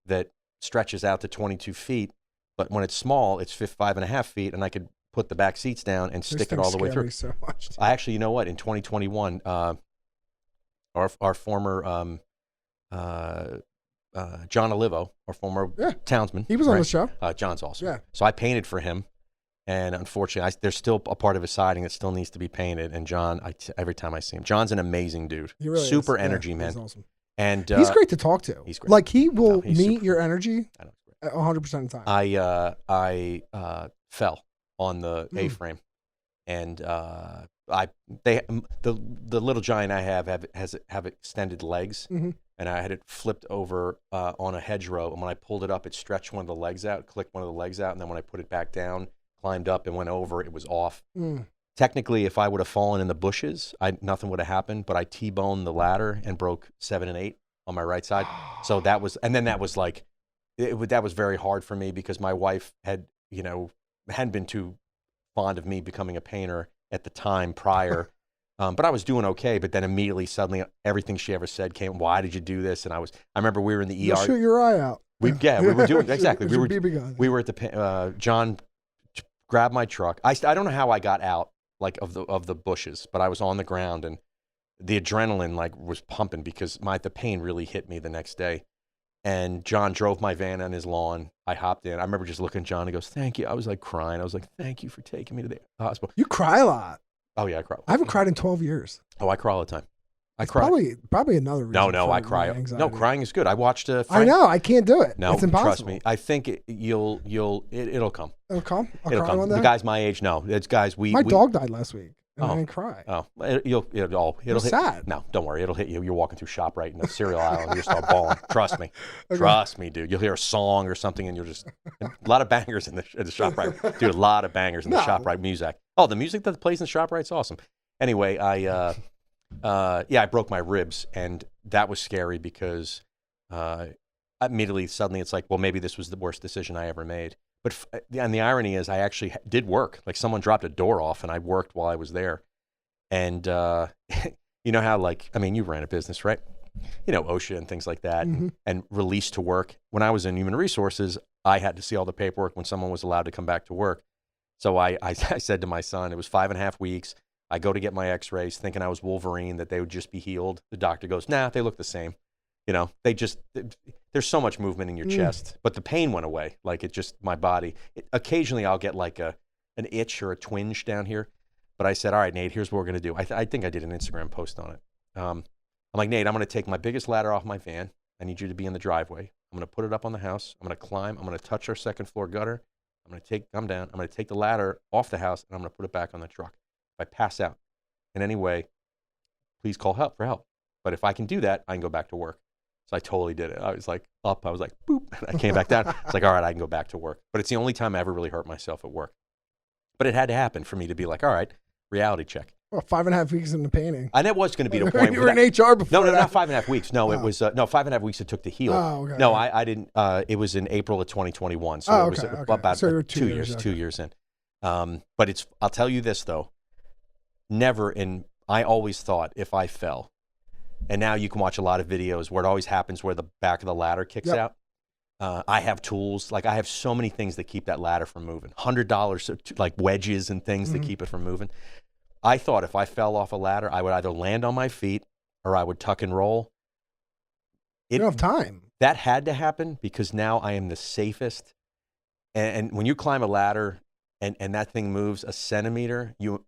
that stretches out to 22 feet, But when it's small, it's 5.5 feet, and I could put the back seats down and stick it all the way through. So much, I actually, you know what? In 2021, our former John Olivo, our former townsman, he was on the show. John's awesome. Yeah. So I painted for him, and unfortunately, there's still a part of his siding that still needs to be painted. And John, every time I see him, John's an amazing dude. He really super is. energy, man. He's awesome. And he's great to talk to. He's great. Like he will meet super your cool. energy 100% of the time. I fell on the A-frame, and the little giant I have extended legs, and I had it flipped over on a hedgerow, and when I pulled it up, it stretched one of the legs out, clicked one of the legs out, and then when I put it back down, climbed up and went over, it was off. Technically, if I would have fallen in the bushes, nothing would have happened, but I T-boned the ladder and broke 7 and 8 on my right side. So that was like, that was very hard for me because my wife hadn't been too fond of me becoming a painter at the time prior. But I was doing okay. But then immediately, suddenly, everything she ever said came, why did you do this? And I remember we were in the ER. You'll shoot your eye out. We were doing, exactly. We were at the, John grabbed my truck. I don't know how I got out, like, of the bushes, but I was on the ground, and the adrenaline, like, was pumping because the pain really hit me the next day. And John drove my van on his lawn. I hopped in. I remember just looking at John. He goes, "Thank you." I was like crying. I was like, "Thank you for taking me to the hospital." You cry a lot. Oh yeah, I cry. I haven't cried in 12 years. Oh, I cry all the time. I It's cry. Probably another reason. No, I cry. No, crying is good. I watched I know. I can't do it. No, it's impossible. trust me. I think it'll come. It'll come. I'll It'll cry come. one day. The guys my age, no. It's guys My dog died last week, and I didn't cry. Oh, it'll hit. Sad. No, don't worry. It'll hit you. You're walking through ShopRite in the cereal aisle, and you start bawling. Trust me. Okay. Trust me, dude. You'll hear a song or something, and you'll just a lot of bangers in the ShopRite. Dude, a lot of bangers in the ShopRite music. Oh, the music that plays in ShopRite's awesome. Anyway, I broke my ribs, and that was scary because immediately, suddenly, it's like, well, maybe this was the worst decision I ever made. But and the irony is, I actually did work. Like, someone dropped a door off, and I worked while I was there. And you know how, like, I mean, you ran a business, right? You know, OSHA and things like that, and release to work. When I was in human resources, I had to see all the paperwork when someone was allowed to come back to work. So I said to my son, it was 5.5 weeks. I go to get my x-rays thinking I was Wolverine, that they would just be healed. The doctor goes, nah, they look the same. You know, there's so much movement in your chest, but the pain went away. Like, my body. Occasionally I'll get like an itch or a twinge down here. But I said, all right, Nate, here's what we're going to do. I think I did an Instagram post on it. I'm like, Nate, I'm going to take my biggest ladder off my van. I need you to be in the driveway. I'm going to put it up on the house. I'm going to climb. I'm going to touch our second floor gutter. I'm going to come down. I'm going to take the ladder off the house, and I'm going to put it back on the truck. If I pass out in any way, please call for help. But if I can do that, I can go back to work. So I totally did it. I was like up. I was like, boop. And I came back down. It's like, all right, I can go back to work. But it's the only time I ever really hurt myself at work. But it had to happen for me to be like, all right, reality check. Well, 5.5 weeks in the painting. And that was going to be the point. You were in HR before. No, not 5.5 weeks. No, it was 5.5 weeks it took to heal. Oh, okay. No, I didn't. It was in April of 2021. So it was about so 2 years. 2 years in. But I'll tell you this though. I always thought if I fell, and now you can watch a lot of videos where it always happens where the back of the ladder kicks out. I have tools. Like, I have so many things that keep that ladder from moving. $100, like wedges and things that keep it from moving. I thought if I fell off a ladder, I would either land on my feet or I would tuck and roll. You don't have time. That had to happen because now I am the safest. And when you climb a ladder and that thing moves a centimeter, you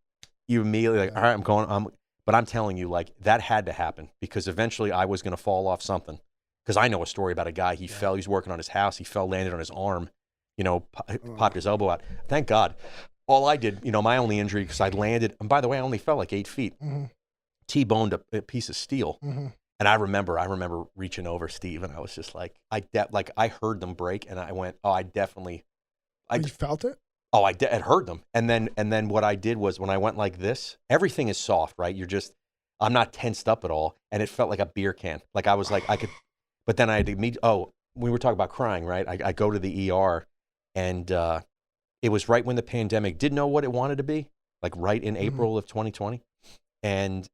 immediately like, all right, but I'm telling you, like, that had to happen because eventually I was going to fall off something. Because I know a story about a guy, he fell, he's working on his house, he fell, landed on his arm, popped his elbow out. Thank God. All I did, my only injury, because I landed, and by the way, I only fell like 8 feet, T-boned a piece of steel. And I remember reaching over Steve, and I was just like, I heard them break, and I went, oh, I definitely. You felt it? Oh, it heard them. And then what I did was when I went like this, everything is soft, right? I'm not tensed up at all, and it felt like a beer can. Like, I was like, I could, but then I had to meet, we were talking about crying, right? I go to the ER, and it was right when the pandemic didn't know what it wanted to be, like right in April of 2020. And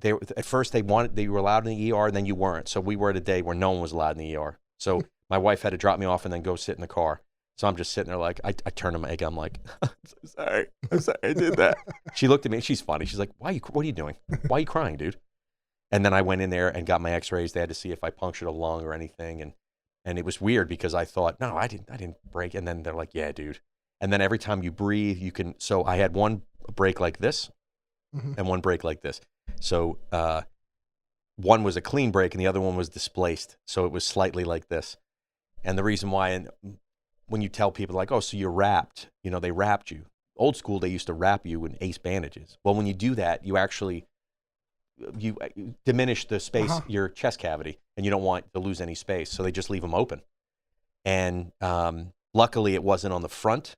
at first they were allowed in the ER, and then you weren't. So we were at a day where no one was allowed in the ER. So my wife had to drop me off and then go sit in the car. So I'm just sitting there like, I turn to Meg. I'm like, I'm so sorry I did that. She looked at me and she's funny. She's like, what are you doing? Why are you crying, dude? And then I went in there and got my x-rays. They had to see if I punctured a lung or anything. And it was weird because I thought, no, I didn't break. And then they're like, yeah, dude. And then every time you breathe, you can, so I had one break like this and one break like this. So one was a clean break and the other one was displaced. So it was slightly like this. And the reason why, and when you tell people like, oh, so you're wrapped, they wrapped you. Old school, they used to wrap you in ace bandages. Well, when you do that, you actually, you diminish the space, your chest cavity, and you don't want to lose any space. So they just leave them open. And luckily it wasn't on the front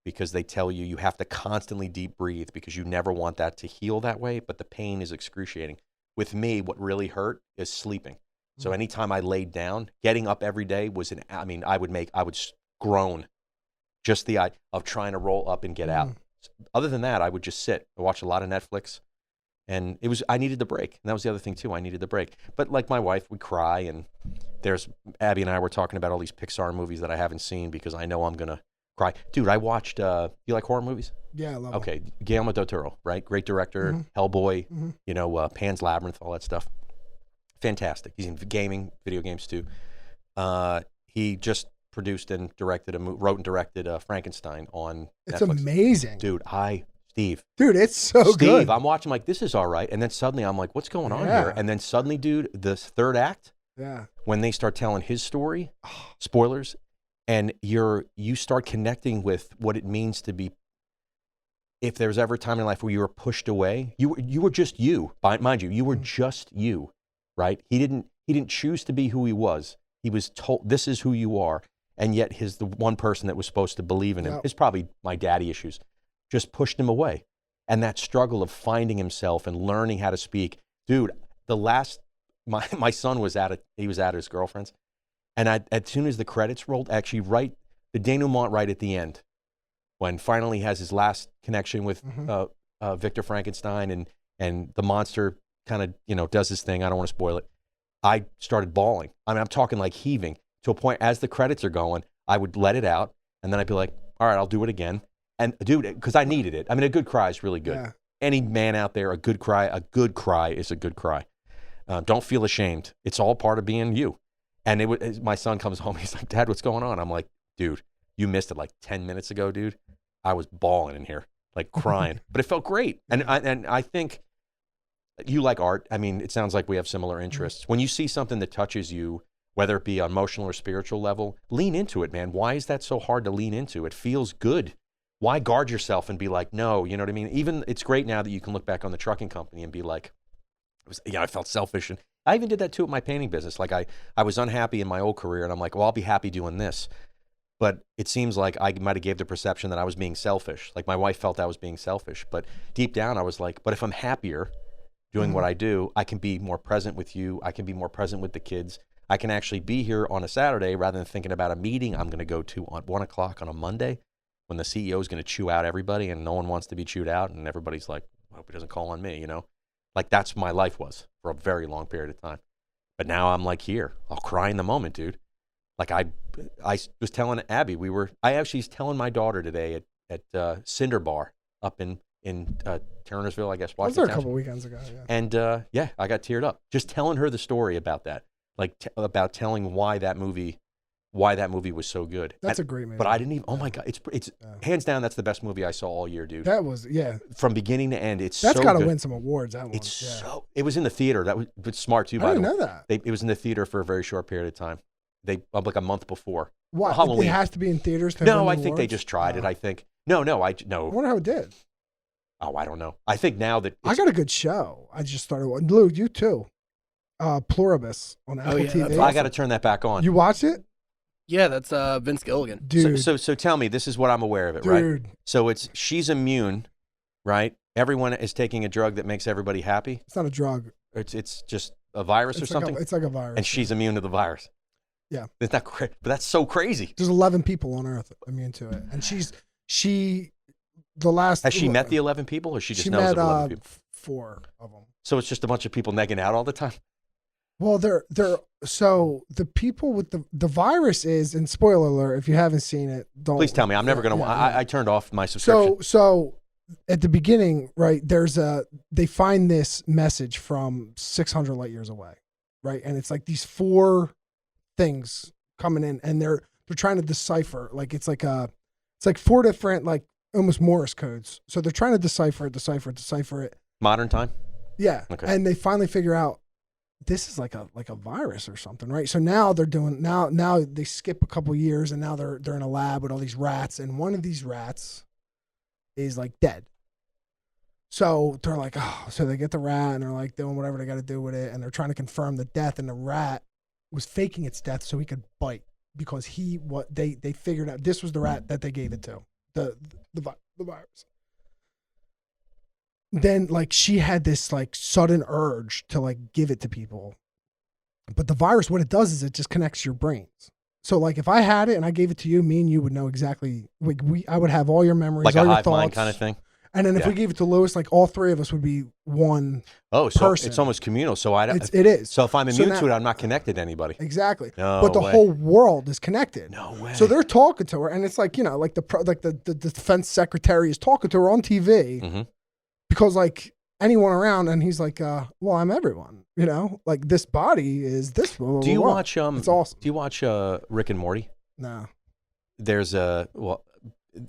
because they tell you have to constantly deep breathe because you never want that to heal that way. But the pain is excruciating. With me, what really hurt is sleeping. So anytime I laid down, getting up every day was I would groan just the idea of trying to roll up and get out. Other than that, I would just sit. I watch a lot of Netflix. And I needed the break. And that was the other thing too. I needed the break. But like my wife, we cry. And Abby and I were talking about all these Pixar movies that I haven't seen because I know I'm going to cry. Dude, I watched, you like horror movies? Yeah, I love Okay. Guillermo del Toro, right? Great director, Hellboy, Pan's Labyrinth, all that stuff. Fantastic. He's in video games too. He just produced and wrote and directed Frankenstein on It's Netflix. amazing. Dude, Steve, it's so good. Steve, I'm watching like, this is all right. And then suddenly I'm like, what's going on here? And then suddenly, dude, the third act, when they start telling his story, spoilers, and you start connecting with what it means to be, if there's ever a time in your life where you were pushed away, you were just you. Mind you, you were just you, right? He didn't choose to be who he was. He was told, this is who you are. And yet the one person that was supposed to believe in him is probably my daddy issues, just pushed him away. And that struggle of finding himself and learning how to speak. Dude, my son was at his girlfriend's. And as soon as the credits rolled, actually the denouement right at the end, when finally he has his last connection with Victor Frankenstein and the monster kind of, does his thing. I don't want to spoil it. I started bawling. I mean, I'm talking like heaving to a point as the credits are going, I would let it out and then I'd be like, all right, I'll do it again. And dude, because I needed it. I mean, a good cry is really good. Yeah. Any man out there, a good cry is a good cry. Don't feel ashamed. It's all part of being you. And my son comes home. He's like, Dad, what's going on? I'm like, dude, you missed it like 10 minutes ago, dude. I was bawling in here, like crying, but it felt great. And I think you like art. I mean, it sounds like we have similar interests. When you see something that touches you, whether it be on emotional or spiritual level, lean into it, man. Why is that so hard to lean into? It feels good. Why guard yourself and be like, no, you know what I mean? Even it's great now that you can look back on the trucking company and be like, I felt selfish. And I even did that too with my painting business. Like I was unhappy in my old career and I'm like, well, I'll be happy doing this. But it seems like I might have gave the perception that I was being selfish. Like my wife felt I was being selfish. But deep down I was like, but if I'm happier doing what I do, I can be more present with you. I can be more present with the kids. I can actually be here on a Saturday rather than thinking about a meeting I'm going to go to on 1 o'clock on a Monday when the CEO is going to chew out everybody and no one wants to be chewed out and everybody's like, I hope he doesn't call on me, you know? Like that's my life was for a very long period of time. But now I'm like here. I'll cry in the moment, dude. Like I was telling Abby, I actually was telling my daughter today at Cinder Bar up in Turnersville, I guess. I was there a couple weekends ago, yeah. And I got teared up just telling her the story about that. Like about telling why that movie was so good. That's a great movie. But I didn't even. Oh my God, it's hands down. That's the best movie I saw all year, dude. That was from beginning to end. That's got to good. win some awards. That one. It was in the theater. That was smart too. I didn't know that. It was in the theater for a very short period of time. Like a month before. What? Halloween. It has to be in theaters. No, I think they just tried it. I think no. I wonder how it did. Oh, I don't know. I think now that I got a good show. I just started. Lou, you too. Pluribus on Apple TV. Awesome. I got to turn that back on. You watched it? Yeah, that's Vince Gilligan. Dude. So tell me, this is what I'm aware of it, right? So she's immune, right? Everyone is taking a drug that makes everybody happy. It's not a drug. It's just a virus or something? It's like a virus. And she's immune to the virus. Yeah. It's not great, but that's so crazy. There's 11 people on Earth immune to it. And Has she met the 11 people or she just knows of 11 people? 4 of them. So it's just a bunch of people negging out all the time? Well, so the people with the virus is, and spoiler alert, if you haven't seen it, don't. Please tell me. I'm never gonna. Yeah. I turned off my subscription. So at the beginning, right? They find this message from 600 light years away, right? And it's like these 4 things coming in, and they're trying to decipher. Like it's like 4 different, like almost Morse codes. So they're trying to decipher it. Modern time. Yeah. Okay. And they finally figure out this is like a virus or something, right? So now they're doing now they skip a couple years, and now they're in a lab with all these rats, and one of these rats is like dead. So they're like, so they get the rat, and they're like doing whatever they got to do with it, and they're trying to confirm the death, and the rat was faking its death so he could bite, because they figured out this was the rat that they gave it to, the virus. Then like she had this like sudden urge to like give it to people, but the virus, what it does is it just connects your brains. So like if I had it and I gave it to you, me and you would know exactly, like I would have all your memories, like all a your hive thoughts, mind kind of thing. And then if we gave it to Lewis, like all 3 of us would be one. Oh, so person. it's almost communal. So it is. So if I'm immune to it, I'm not connected to anybody. Exactly. No but the way. whole world is connected. No way. So they're talking to her, and it's like, like the defense secretary is talking to her on TV, because like anyone around, and he's like, well, I'm everyone, like this body is this. Blah, blah, do you blah. watch? It's awesome. Do you watch Rick and Morty? No. There's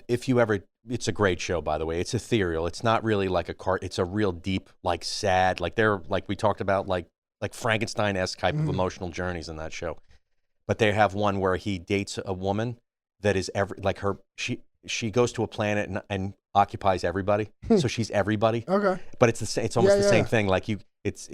if you ever, it's a great show, by the way. It's ethereal. It's not really like a cart. It's a real deep, like sad, like they're like we talked about, like Frankenstein-esque type of emotional journeys in that show. But they have one where he dates a woman that is she goes to a planet and occupies everybody. So she's everybody. Okay. But it's the same. It's almost the same thing. Like he hates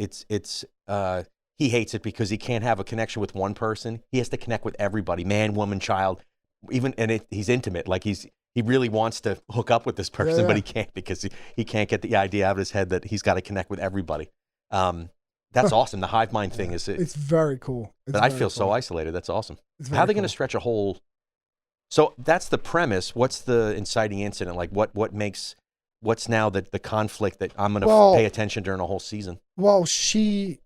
it because he can't have a connection with one person. He has to connect with everybody, man, woman, child, he's intimate. Like he really wants to hook up with this person, but he can't, because he can't get the idea out of his head that he's got to connect with everybody. That's awesome. The hive mind thing it's very cool. But I feel so isolated. That's awesome. How are they going to stretch a whole? So that's the premise. What's the inciting incident? Like what's now the conflict that I'm going to pay attention during a whole season? Well, she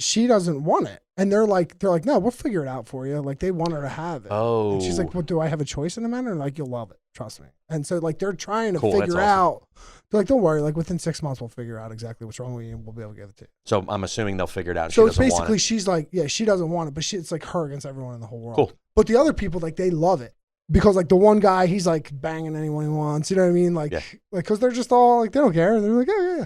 doesn't want it. And they're like, no, we'll figure it out for you. Like they want her to have it. Oh. And she's like, well, do I have a choice in the matter? And like, you'll love it. Trust me. And so like, they're trying to figure out, they're like, don't worry. Like within 6 months, we'll figure out exactly what's wrong with you, and we'll be able to give it to you. So I'm assuming they'll figure it out. And so it's basically, she's like, yeah, she doesn't want it, but it's like her against everyone in the whole world. Cool. But the other people, like they love it. Because like the one guy, he's like banging anyone he wants. You know what I mean? Like, because they're just all like, they don't care. They're like, yeah.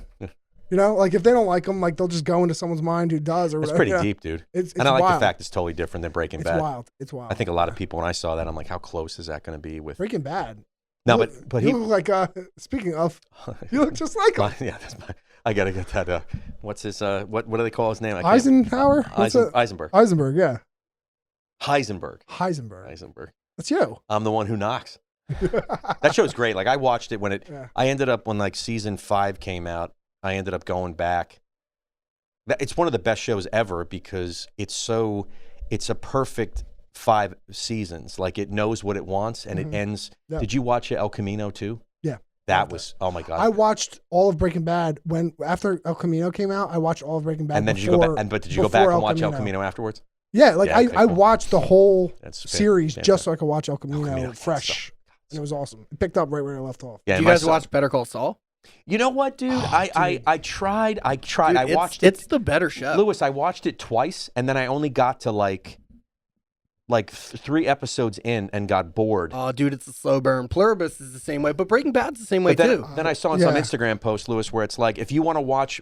Like if they don't like them, like they'll just go into someone's mind who does. Or it's whatever. pretty deep, dude. It's and I like wild. the fact it's totally different than Breaking Bad. It's wild. I think a lot of people, when I saw that, I'm like, how close is that going to be with Breaking Bad? No, but he look like. Speaking of, you look just like him. Yeah, I gotta get that. What's his? What do they call his name? Eisenhower. Eisenberg. Eisenberg. Yeah. Heisenberg. That's you. I'm the one who knocks. That show's great. Like I watched it when I ended up when like season 5 came out. I ended up going back. It's one of the best shows ever because it's a perfect 5 seasons. Like it knows what it wants and it ends. Yeah. Did you watch El Camino too? Yeah. That was, oh my God. I watched all of Breaking Bad after El Camino came out. I watched all of Breaking Bad. And then did you go back and watch El Camino afterwards? Yeah, I watched the whole series just so I could watch El Camino fresh. And it was awesome. It picked up right where I left off. Yeah, do you guys watch Better Call Saul? You know what, dude? I tried. Dude, I watched it. It's the better show. Lewis, I watched it twice, and then I only got to like 3 episodes in and got bored. Oh, dude, it's a slow burn. Pluribus is the same way, but Breaking Bad's the same way too. Then I saw on some Instagram post, Lewis, where it's like, if you want to watch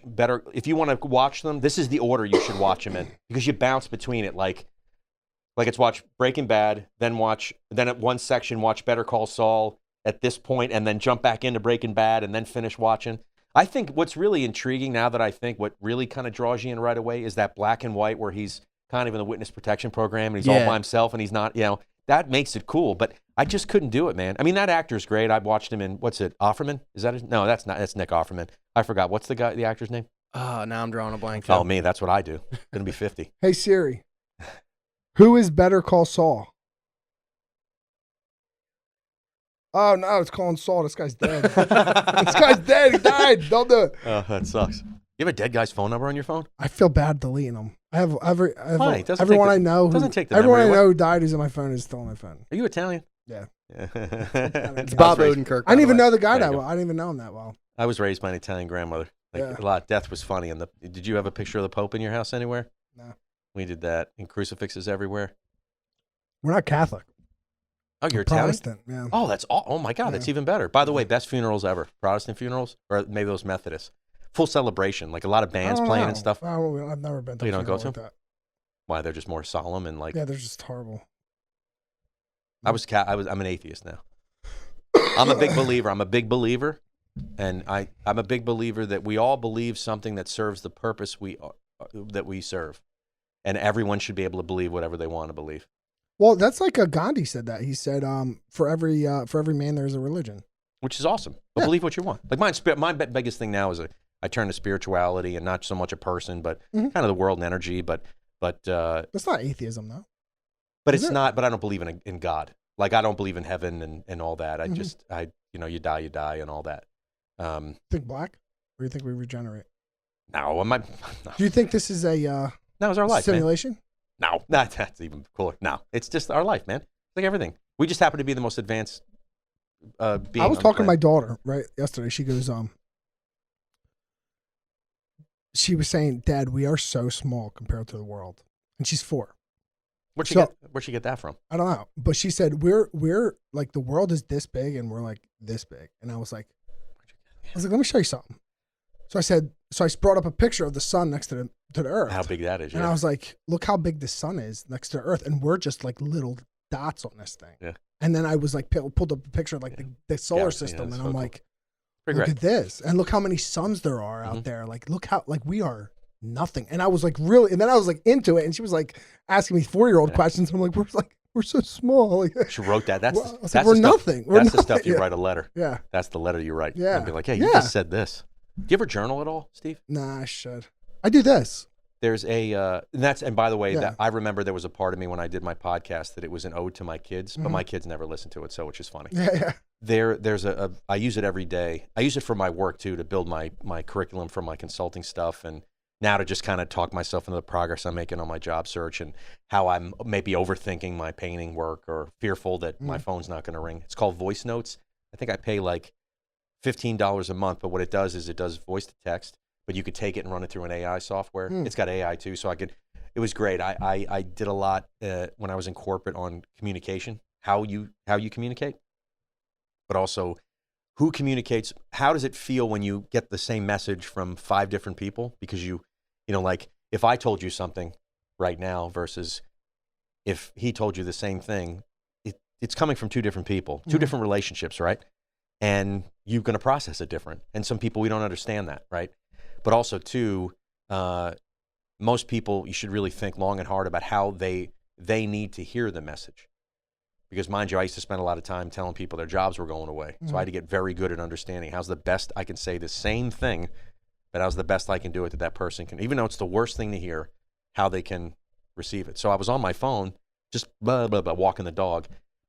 them, this is the order you should watch them in, because you bounce between it. Like it's watch Breaking Bad, then at one section watch Better Call Saul at this point, and then jump back into Breaking Bad, and then finish watching. I think what's really intriguing now that I think what really kind of draws you in right away is that black and white where he's kind of in the witness protection program and he's all by himself and he's not, that makes it cool. But I just couldn't do it, man. I mean, that actor's great. I've watched him in, Offerman? Is that his? No, that's Nick Offerman. I forgot. What's the actor's name? Now I'm drawing a blank. Too. Oh, me. That's what I do. Gonna be 50. Hey, Siri. Who is Better Call Saul? Oh, no, it's calling Saul. This guy's dead. This guy's dead. He died. Don't do it. Oh, that sucks. You have a dead guy's phone number on your phone? I feel bad deleting them. I have Why? everyone I know. Doesn't take the everyone I memory know away. who died who's on my phone is still on my phone. Are you Italian? Yeah. It's Bob Odenkirk. I didn't even know the guy There that you well. I didn't even know him that well. I was raised by an Italian grandmother. Like Yeah. a lot. Death was funny. And did you have a picture of the Pope in your house anywhere? No. We did that. And crucifixes everywhere. We're not Catholic. Oh, you're We're Italian? Protestant. Yeah. Oh, that's all. Oh my God, that's even better. By the way, best funerals ever. Protestant funerals, or maybe those Methodists. Full celebration, like a lot of bands playing and stuff. I've never been to. You don't go to like them? that. Why? They're just more solemn and like. Yeah, they're just horrible. I'm an atheist now. I'm a big believer. And I'm a big believer that we all believe something that serves the purpose that we serve, and everyone should be able to believe whatever they want to believe. Well, that's like Gandhi said that. He said, for every man there is a religion. Which is awesome. But believe what you want. Like my biggest thing now is I turn to spirituality and not so much a person, but kind of the world and energy. But That's not atheism, though. But it's not. But I don't believe in God. Like I don't believe in heaven and all that. You die and all that. Think black, or you think we regenerate? No, no. Do you think this is a No, it's our life, simulation? Man. No, that's even cooler. No, it's just our life, man. It's like everything. We just happen to be the most advanced being. I was talking to my daughter yesterday. She goes, she was saying, "Dad, we are so small compared to the world," and she's 4. Where'd she get that from? I don't know, but she said we're like the world is this big and we're like this big, and I was like, let me show you something. So I brought up a picture of the sun next to the Earth. How big that is, and I was like, look how big the sun is next to Earth, and we're just like little dots on this thing. Yeah. And then I was like pulled up a picture of like the solar system, and I'm like, look at this, and look how many suns there are out there. Like, look how like we are nothing. And I was like, really? And then I was like into it, and she was like asking me 4-year-old questions. And I'm like, we're so small. Like, she wrote that. That's we're nothing. That's the stuff you write a letter. Yeah. That's the letter you write. Yeah. And be like, hey, you just said this. Do you ever journal at all, Steve? Nah, I should. I do this. There's and by the way, that I remember there was a part of me when I did my podcast that it was an ode to my kids, but my kids never listened to it, so which is funny. Yeah. There's I use it every day. I use it for my work too, to build my curriculum for my consulting stuff, and now to just kind of talk myself into the progress I'm making on my job search and how I'm maybe overthinking my painting work or fearful that my phone's not going to ring. It's called voice notes. I think I pay like $15 a month, but what it does is it does voice to text, but you could take it and run it through an AI software. It's got AI too, so it was great. I did a lot when I was in corporate on communication, how you communicate, but also who communicates. How does it feel when you get the same message from 5 different people? Because you know, like if I told you something right now versus if he told you the same thing, it's coming from 2 different people, 2 different relationships, right? And you're going to process it different. And some people, we don't understand that, right? But also too, most people, you should really think long and hard about how they need to hear the message. Because mind you, I used to spend a lot of time telling people their jobs were going away. So I had to get very good at understanding how's the best I can say the same thing, but how's the best I can do it that person can, even though it's the worst thing to hear, how they can receive it. So I was on my phone, just blah, blah, blah, walking the dog.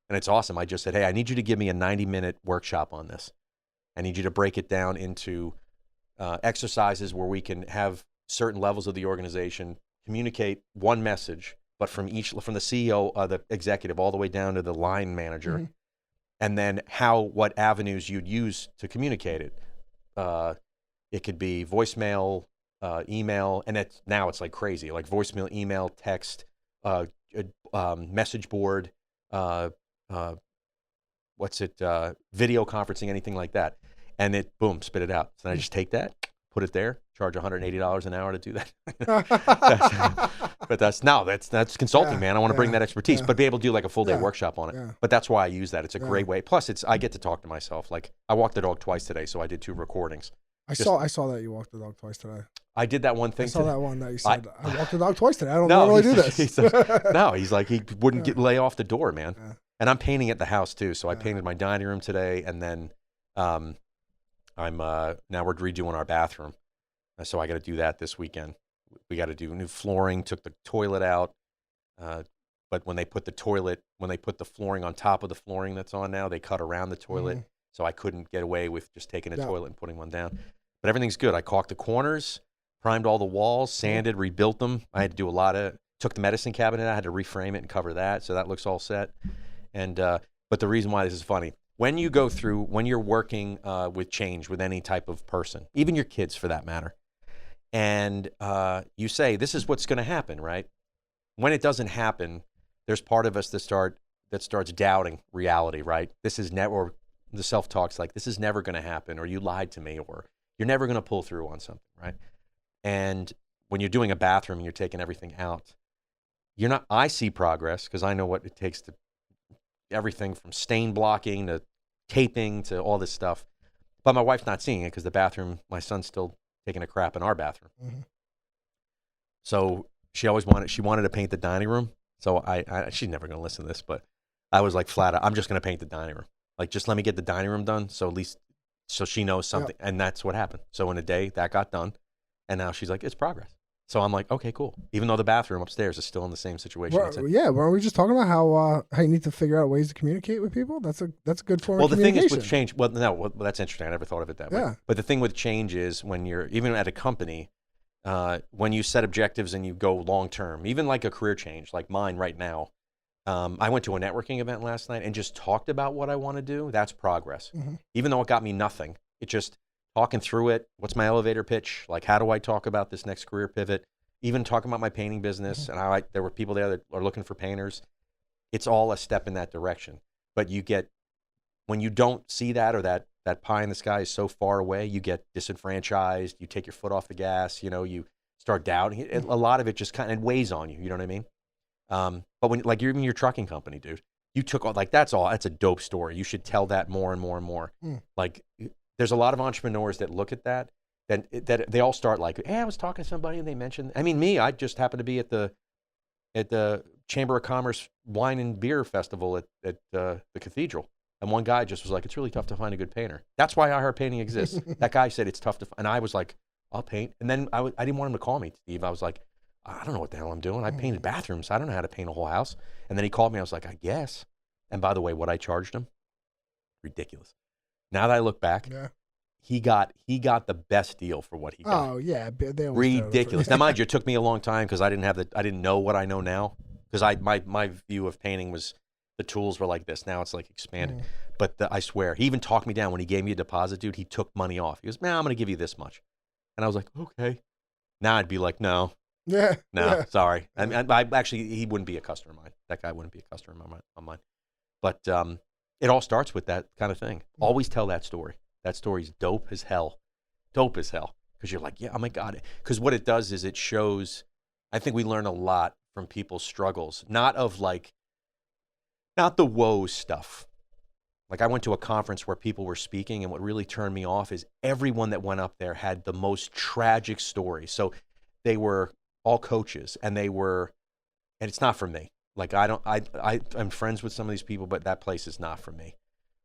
And it's awesome. I just said, hey, I need you to give me a 90-minute workshop on this. I need you to break it down into exercises where we can have certain levels of the organization communicate one message, but from the CEO, the executive, all the way down to the line manager, and then what avenues you'd use to communicate it. It could be voicemail, email, and now it's like crazy, like voicemail, email, text, message board, video conferencing, anything like that. And it, boom, spit it out. So then I just take that, put it there, charge $180 an hour to do that. But that's consulting, man. I want to bring that expertise, but be able to do like a full day workshop on it. Yeah. But that's why I use that. It's a great way. Plus, I get to talk to myself. Like I walked the dog twice today, so I did 2 recordings. I saw that you walked the dog twice today. I did that one thing. I saw that one that you said, I walked the dog twice today. I don't normally do this. He's like, he wouldn't lay off the door, man. Yeah. And I'm painting at the house too. So I painted my dining room today, and then now we're redoing our bathroom. So I got to do that this weekend. We got to do new flooring, took the toilet out. But when they put the flooring on top of the flooring that's on now, they cut around the toilet. So I couldn't get away with just taking a toilet and putting one down. But everything's good. I caulked the corners. primed all the walls, sanded, rebuilt them. I had to do took the medicine cabinet, I had to reframe it and cover that, so that looks all set. And but the reason why this is funny, when you're working with change with any type of person, even your kids for that matter, and you say, this is what's going to happen, right? When it doesn't happen, there's part of us that starts doubting reality, right? Or the self-talk's like, this is never going to happen, or you lied to me, or you're never going to pull through on something, right? And when you're doing a bathroom and you're taking everything out, I see progress because I know what it takes to everything from stain blocking to taping to all this stuff. But my wife's not seeing it because the bathroom, my son's still taking a crap in our bathroom. Mm-hmm. So she wanted to paint the dining room. So she's never going to listen to this, but I was like flat out, I'm just going to paint the dining room. Like, just let me get the dining room done. So she knows something. Yep. And that's what happened. So in a day that got done. And now she's like, it's progress. So I'm like, okay, cool. Even though the bathroom upstairs is still in the same situation. Weren't we just talking about how you need to figure out ways to communicate with people? That's a good form of communication. Well, the thing is with change, that's interesting. I never thought of it that way. But the thing with change is when you're, even at a company, when you set objectives and you go long term, even like a career change, like mine right now, I went to a networking event last night and just talked about what I want to do. That's progress. Mm-hmm. Even though it got me nothing, it just talking through it. What's my elevator pitch? Like, how do I talk about this next career pivot? Even talking about my painting business, mm-hmm. and there were people there that are looking for painters. It's all a step in that direction. But when you don't see that, or that pie in the sky is so far away, you get disenfranchised. You take your foot off the gas. You start doubting it. Mm-hmm. A lot of it just kind of weighs on you. You know what I mean? But when, like, even your trucking company, dude, you took all, like, that's a dope story. You should tell that more and more and more. Mm. Like, there's a lot of entrepreneurs that look at that they all start like, hey, I was talking to somebody and they mentioned, I just happened to be at the Chamber of Commerce Wine and Beer Festival at the Cathedral. And one guy just was like, it's really tough to find a good painter. That's why iHeartPainting exists. That guy said it's tough to find. And I was like, I'll paint. And then I didn't want him to call me, Steve. I was like, I don't know what the hell I'm doing. I painted bathrooms. I don't know how to paint a whole house. And then he called me. I was like, I guess. And by the way, what I charged him, ridiculous. Now that I look back, he got the best deal for what he got. Oh yeah, they ridiculous. Now, mind you, it took me a long time because I didn't know what I know now. Because my view of painting was the tools were like this. Now it's like expanded. Mm. But I swear, he even talked me down when he gave me a deposit, dude. He took money off. He goes, man, I'm going to give you this much. And I was like, okay. Now I'd be like, no. Yeah. No, yeah. Sorry. I actually, he wouldn't be a customer of mine. That guy wouldn't be a customer of mine. But it all starts with that kind of thing. Always tell that story. That story's dope as hell. Dope as hell. Because you're like, yeah, oh my God. Because what it does is it shows, I think we learn a lot from people's struggles. Not the woe stuff. Like, I went to a conference where people were speaking, and what really turned me off is everyone that went up there had the most tragic story. So they were all coaches, and it's not for me. Like, I'm friends with some of these people, but that place is not for me.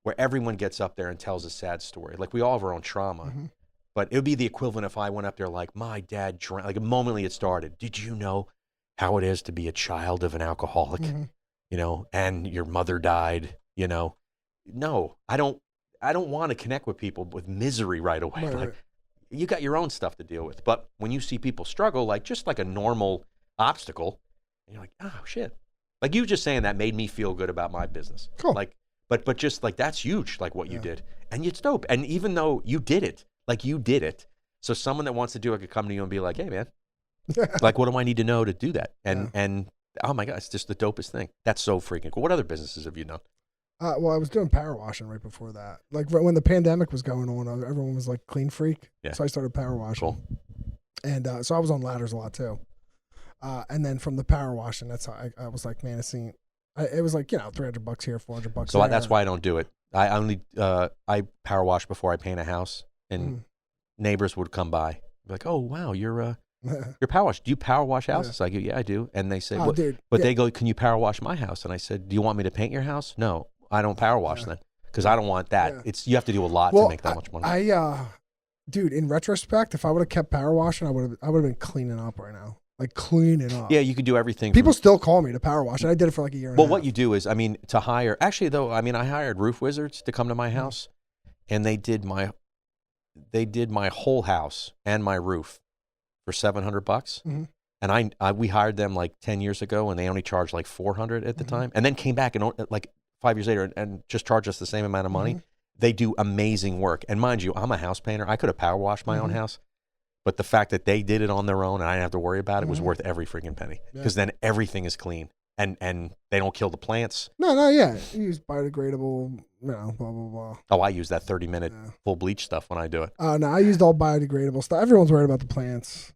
Where everyone gets up there and tells a sad story. Like, we all have our own trauma, mm-hmm. but it would be the equivalent if I went up there like, my dad drank, like, momently it started. Did you know how it is to be a child of an alcoholic, mm-hmm. And your mother died, No, I don't want to connect with people with misery right away. Right, like, you got your own stuff to deal with. But when you see people struggle, like, just like a normal obstacle, and you're like, oh shit. Like, you just saying that made me feel good about my business. Cool. Like, but just like, that's huge, like what you did. And it's dope. And even though you did it, so someone that wants to do it could come to you and be like, hey man, like, what do I need to know to do that? And oh my God, it's just the dopest thing. That's so freaking cool. What other businesses have you done? Well, I was doing power washing right before that. Like, when the pandemic was going on, everyone was like clean freak. Yeah. So I started power washing. Cool. And so I was on ladders a lot too. And then from the power washing, that's how I was like, man, it was like, $300 here, $400 So there. that's why I don't do it. I only I power wash before I paint a house, and neighbors would come by, be like, oh wow, you're power wash. Do you power wash houses? I go, yeah, I do. And they say, they go, can you power wash my house? And I said, do you want me to paint your house? No, I don't power wash then, because I don't want that. Yeah. You have to do a lot to make that much money. Dude, in retrospect, if I would have kept power washing, I would have been cleaning up right now. Like, cleaning up. Yeah, you could do everything. People still call me to power wash, and I did it for like a year and a half. Well, what you do is, to hire, actually though, I hired roof wizards to come to my house, and they did my whole house and my roof for $700. Mm-hmm. And we hired them like 10 years ago, and they only charged like $400 at the time, and then came back and like 5 years later and just charged us the same amount of money. Mm-hmm. They do amazing work. And mind you, I'm a house painter. I could have power washed my own house, but the fact that they did it on their own and I didn't have to worry about it was worth every freaking penny, because then everything is clean and they don't kill the plants. No, yeah. You use biodegradable, blah, blah, blah. Oh, I use that 30-minute full bleach stuff when I do it. No, I used all biodegradable stuff. Everyone's worried about the plants.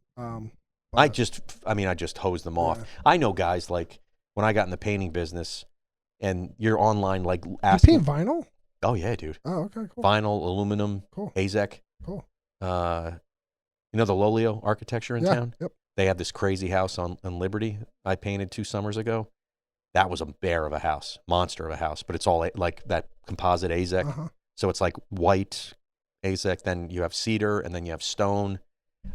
I just hose them off. I know guys, like when I got in the painting business and you're online, like asking. You paint vinyl? Oh yeah, dude. Oh, okay, cool. Vinyl, aluminum, cool. AZEK. Cool. You know the Lolio architecture in town? Yep. They have this crazy house on Liberty I painted 2 summers ago. That was a bear of a house, monster of a house, but it's all like that composite AZEK. So it's like white AZEK, then you have cedar, and then you have stone.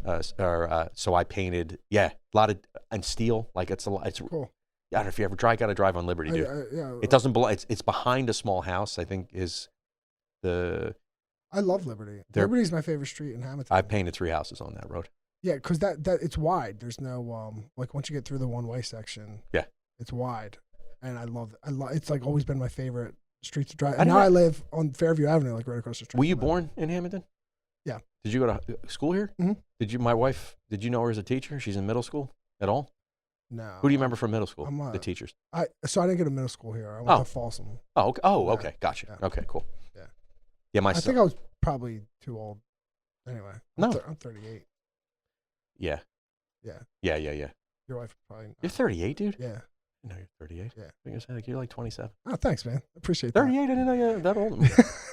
So I painted, a lot of, and steel. Like it's cool. I don't know if you ever got to drive on Liberty, dude. It doesn't belong. It's behind a small house, I think, is the. I love Liberty. Liberty's my favorite street in Hammonton. I painted 3 houses on that road. Yeah, because that it's wide. There's no like once you get through the one-way section. Yeah, it's wide, and I love it. It's like always been my favorite street to drive. And now I live on Fairview Avenue, like right across the street. Were you born in Hammonton? Yeah. Did you go to school here? Mm-hmm. Did you know her as a teacher? She's in middle school at all? No. Who do you remember from middle school? The teachers. So I didn't go to middle school here. I went to Folsom. Oh, okay. Okay. Gotcha. Yeah. Okay, cool. Yeah. Yeah, I think I was probably too old. Anyway. No. I'm 38. Yeah. Yeah. Yeah. Your wife probably. You're 38, dude? Yeah. No, you're 38. Yeah. I think like you're like 27. Oh, thanks, man. Appreciate 38, that. I didn't know you're that old.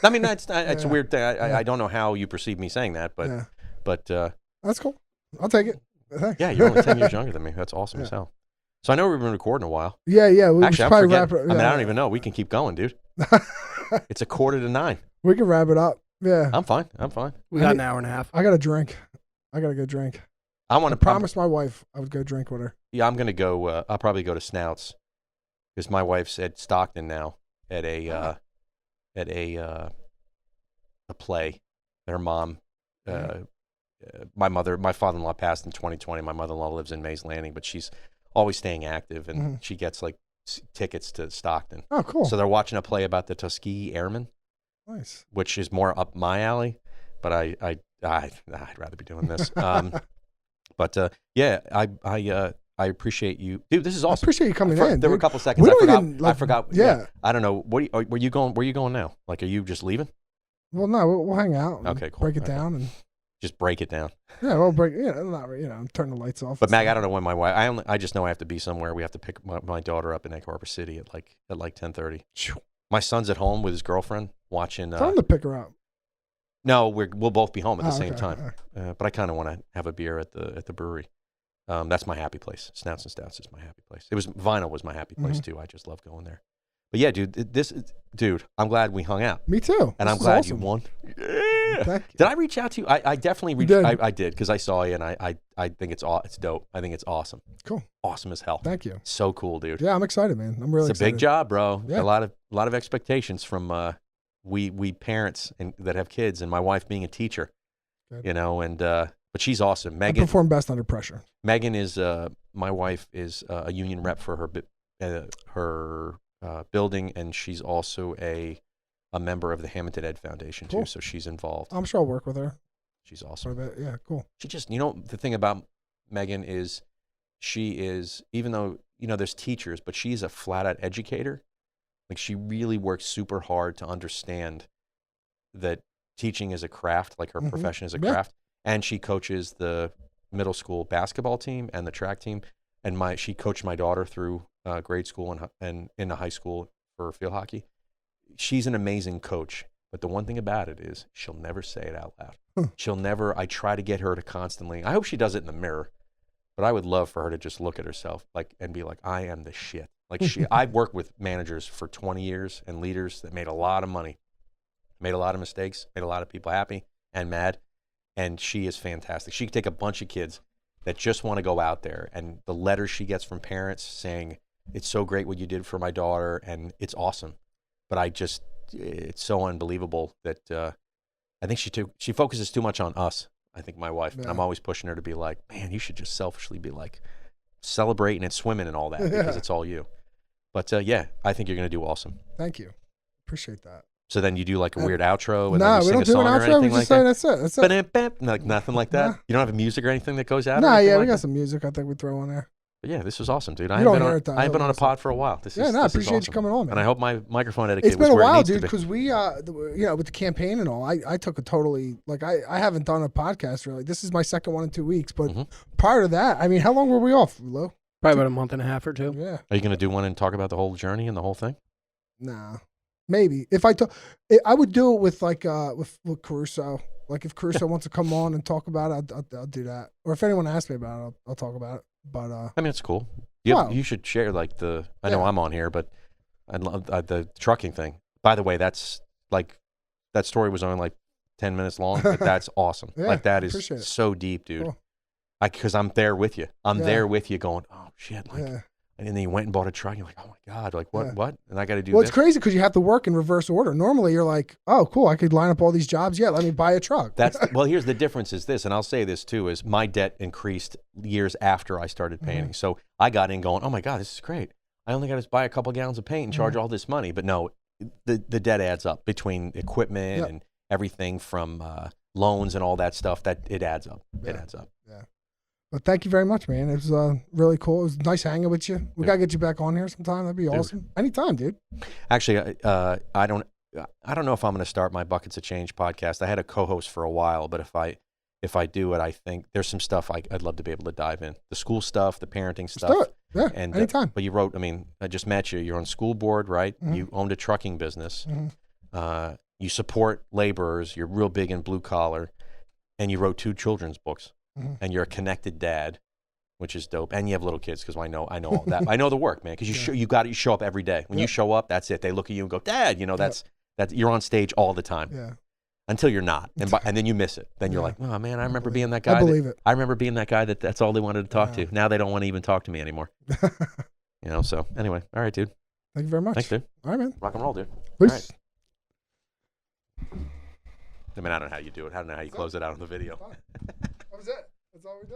I mean, it's a weird thing. I don't know how you perceive me saying that, but that's cool. I'll take it. Thanks. Yeah, you're only 10 years younger than me. That's awesome as hell. So I know we've been recording a while. Yeah. We Actually, should probably wrap it. I mean, I don't even know. We can keep going, dude. It's 8:45. We can wrap it up. Yeah. I'm fine. We got an hour and a half. I got a drink. I got to go drink. I want to promise my wife I would go drink with her. Yeah, I'm going to go. I'll probably go to Snouts because my wife's at Stockton now at a play. Her mom, my father-in-law passed in 2020. My mother-in-law lives in Mays Landing, but she's always staying active, and she gets like tickets to Stockton. Oh, cool. So they're watching a play about the Tuskegee Airmen. Nice. Which is more up my alley, but I'd rather be doing this. But I appreciate you, dude. This is awesome. I appreciate you coming in. There were a couple seconds I forgot. Yeah. I don't know. Where are you going? Where are you going now? Like, are you just leaving? Well, no, we'll hang out. And okay, cool. Break it down and just break it down. Yeah, we'll break. Turn the lights off. But Mag, I don't know when my wife. I just know I have to be somewhere. We have to pick my daughter up in Egg Harbor City at like 10:30. My son's at home with his girlfriend watching. Tell him to pick her up. No, we'll both be home at the same okay. time. But I kind of want to have a beer at the brewery. That's my happy place. Snouts and Stouts is my happy place. Vinyl was my happy place too. I just love going there. But yeah, dude, I'm glad we hung out. Me too. And I'm glad you won. Yeah. Did I reach out to you? I definitely reached. I did because I saw you, and I think it's dope. I think it's awesome. Cool. Awesome as hell. Thank you. So cool, dude. Yeah, I'm excited, man. I'm really. It's a big job, bro. Yeah. A lot of expectations from we parents that have kids, and my wife being a teacher. Good. And but she's awesome. Megan I perform best under pressure. Megan is my wife is a union rep for her building, and she's also a member of the Hammonton Ed Foundation too. So she's involved. I'm sure I'll work with her. She's awesome. Yeah, cool. She just, the thing about Megan is she is, even though there's teachers, but she's a flat out educator. Like, she really works super hard to understand that teaching is a craft, like her profession is a craft. And she coaches the middle school basketball team and the track team. And she coached my daughter through grade school and into high school for field hockey. She's an amazing coach. But the one thing about it is she'll never say it out loud. She'll never, I try to get her to constantly, I hope she does it in the mirror, but I would love for her to just look at herself and be like, I am the shit. Like, I've worked with managers for 20 years and leaders that made a lot of money, made a lot of mistakes, made a lot of people happy and mad. And she is fantastic. She can take a bunch of kids that just want to go out there, and the letters she gets from parents saying, it's so great what you did for my daughter, and it's awesome. But it's so unbelievable that I think she focuses too much on us, I think my wife, Yeah. I'm always pushing her to be like, man, you should just selfishly be like celebrating and swimming and all that because it's all you. But yeah, I think you're going to do awesome. Thank you. Appreciate that. So then you do like a weird outro and No, then you we sing don't a do song an or outro. anything We like just say that? that's it. That's it. Like nothing like that? Nah. You don't have a music or anything that goes out? Nah, or anything yeah, we like got that? some music I think we throw on there. But yeah, this was awesome, dude. You I don't haven't hear it, though. I haven't been on a Listen. pod for a while. This Yeah, is, no, I this is appreciate you awesome. coming on, man. And I hope my microphone etiquette It's been was a where it while, needs to dude, be. because we, with the campaign and all, I took a totally, like, I haven't done a podcast really. This is my second one in 2 weeks, but prior to that, I mean, how long were we off, Lo? Probably about a month and a half or two. Yeah. Are you going to do one and talk about the whole journey and the whole thing? Nah. Maybe. If I I would do it with, like, with Caruso. Like, if Caruso wants to come on and talk about it, I'll do that. Or if anyone asks me about it, I'll talk about it. But, I mean, it's cool. You should share like I know I'm on here, but I love the trucking thing. By the way, that's like, that story was only like 10 minutes long, but that's awesome. Yeah, like that is appreciate it. so deep, dude. Cool. Because I'm there with you. I'm Yeah. there with you going, oh shit. Like, Yeah. and then you went and bought a truck. You're like, oh my God, like what, Yeah. what? And I got to do Well, this. it's crazy because you have to work in reverse order. Normally, you're like, oh, cool, I could line up all these jobs. Yeah, let me buy a truck. Well, here's the difference is this, and I'll say this too, is my debt increased years after I started painting. So I got in going, oh my God, this is great. I only got to buy a couple gallons of paint and charge all this money. But no, the debt adds up between equipment and everything from loans and all that stuff. That it adds up. Yeah. It adds up. Yeah. But thank you very much, man. It was really cool. It was nice hanging with you. We got to get you back on here sometime. That'd be awesome. Anytime, dude. Actually, I don't know if I'm going to start my Buckets of Change podcast. I had a co-host for a while, but if I do it, I think there's some stuff I'd love to be able to dive in. The school stuff, the parenting stuff. Let's do it. Yeah, and, anytime. But you wrote, I mean, I just met you. You're on school board, right? Mhm. You owned a trucking business. Mhm. You support laborers. You're real big in blue collar. And you wrote 2 children's books. Mhm. And you're a connected dad, which is dope. And you have little kids because I know all that. I know the work, man, because you show up every day. When you show up, that's it. They look at you and go, Dad, that's you're on stage all the time. Yeah. Until you're not. And then you miss it. Then you're like, oh, man, I remember being that guy. I believe it. I remember being that guy that's all they wanted to talk to. Now they don't want to even talk to me anymore. So anyway. All right, dude. Thank you very much. Thanks, dude. All right, man. Rock and roll, dude. Peace. All right. I mean, I don't know how you do it. I don't know how you close it out on the video. That was it. That's all we do.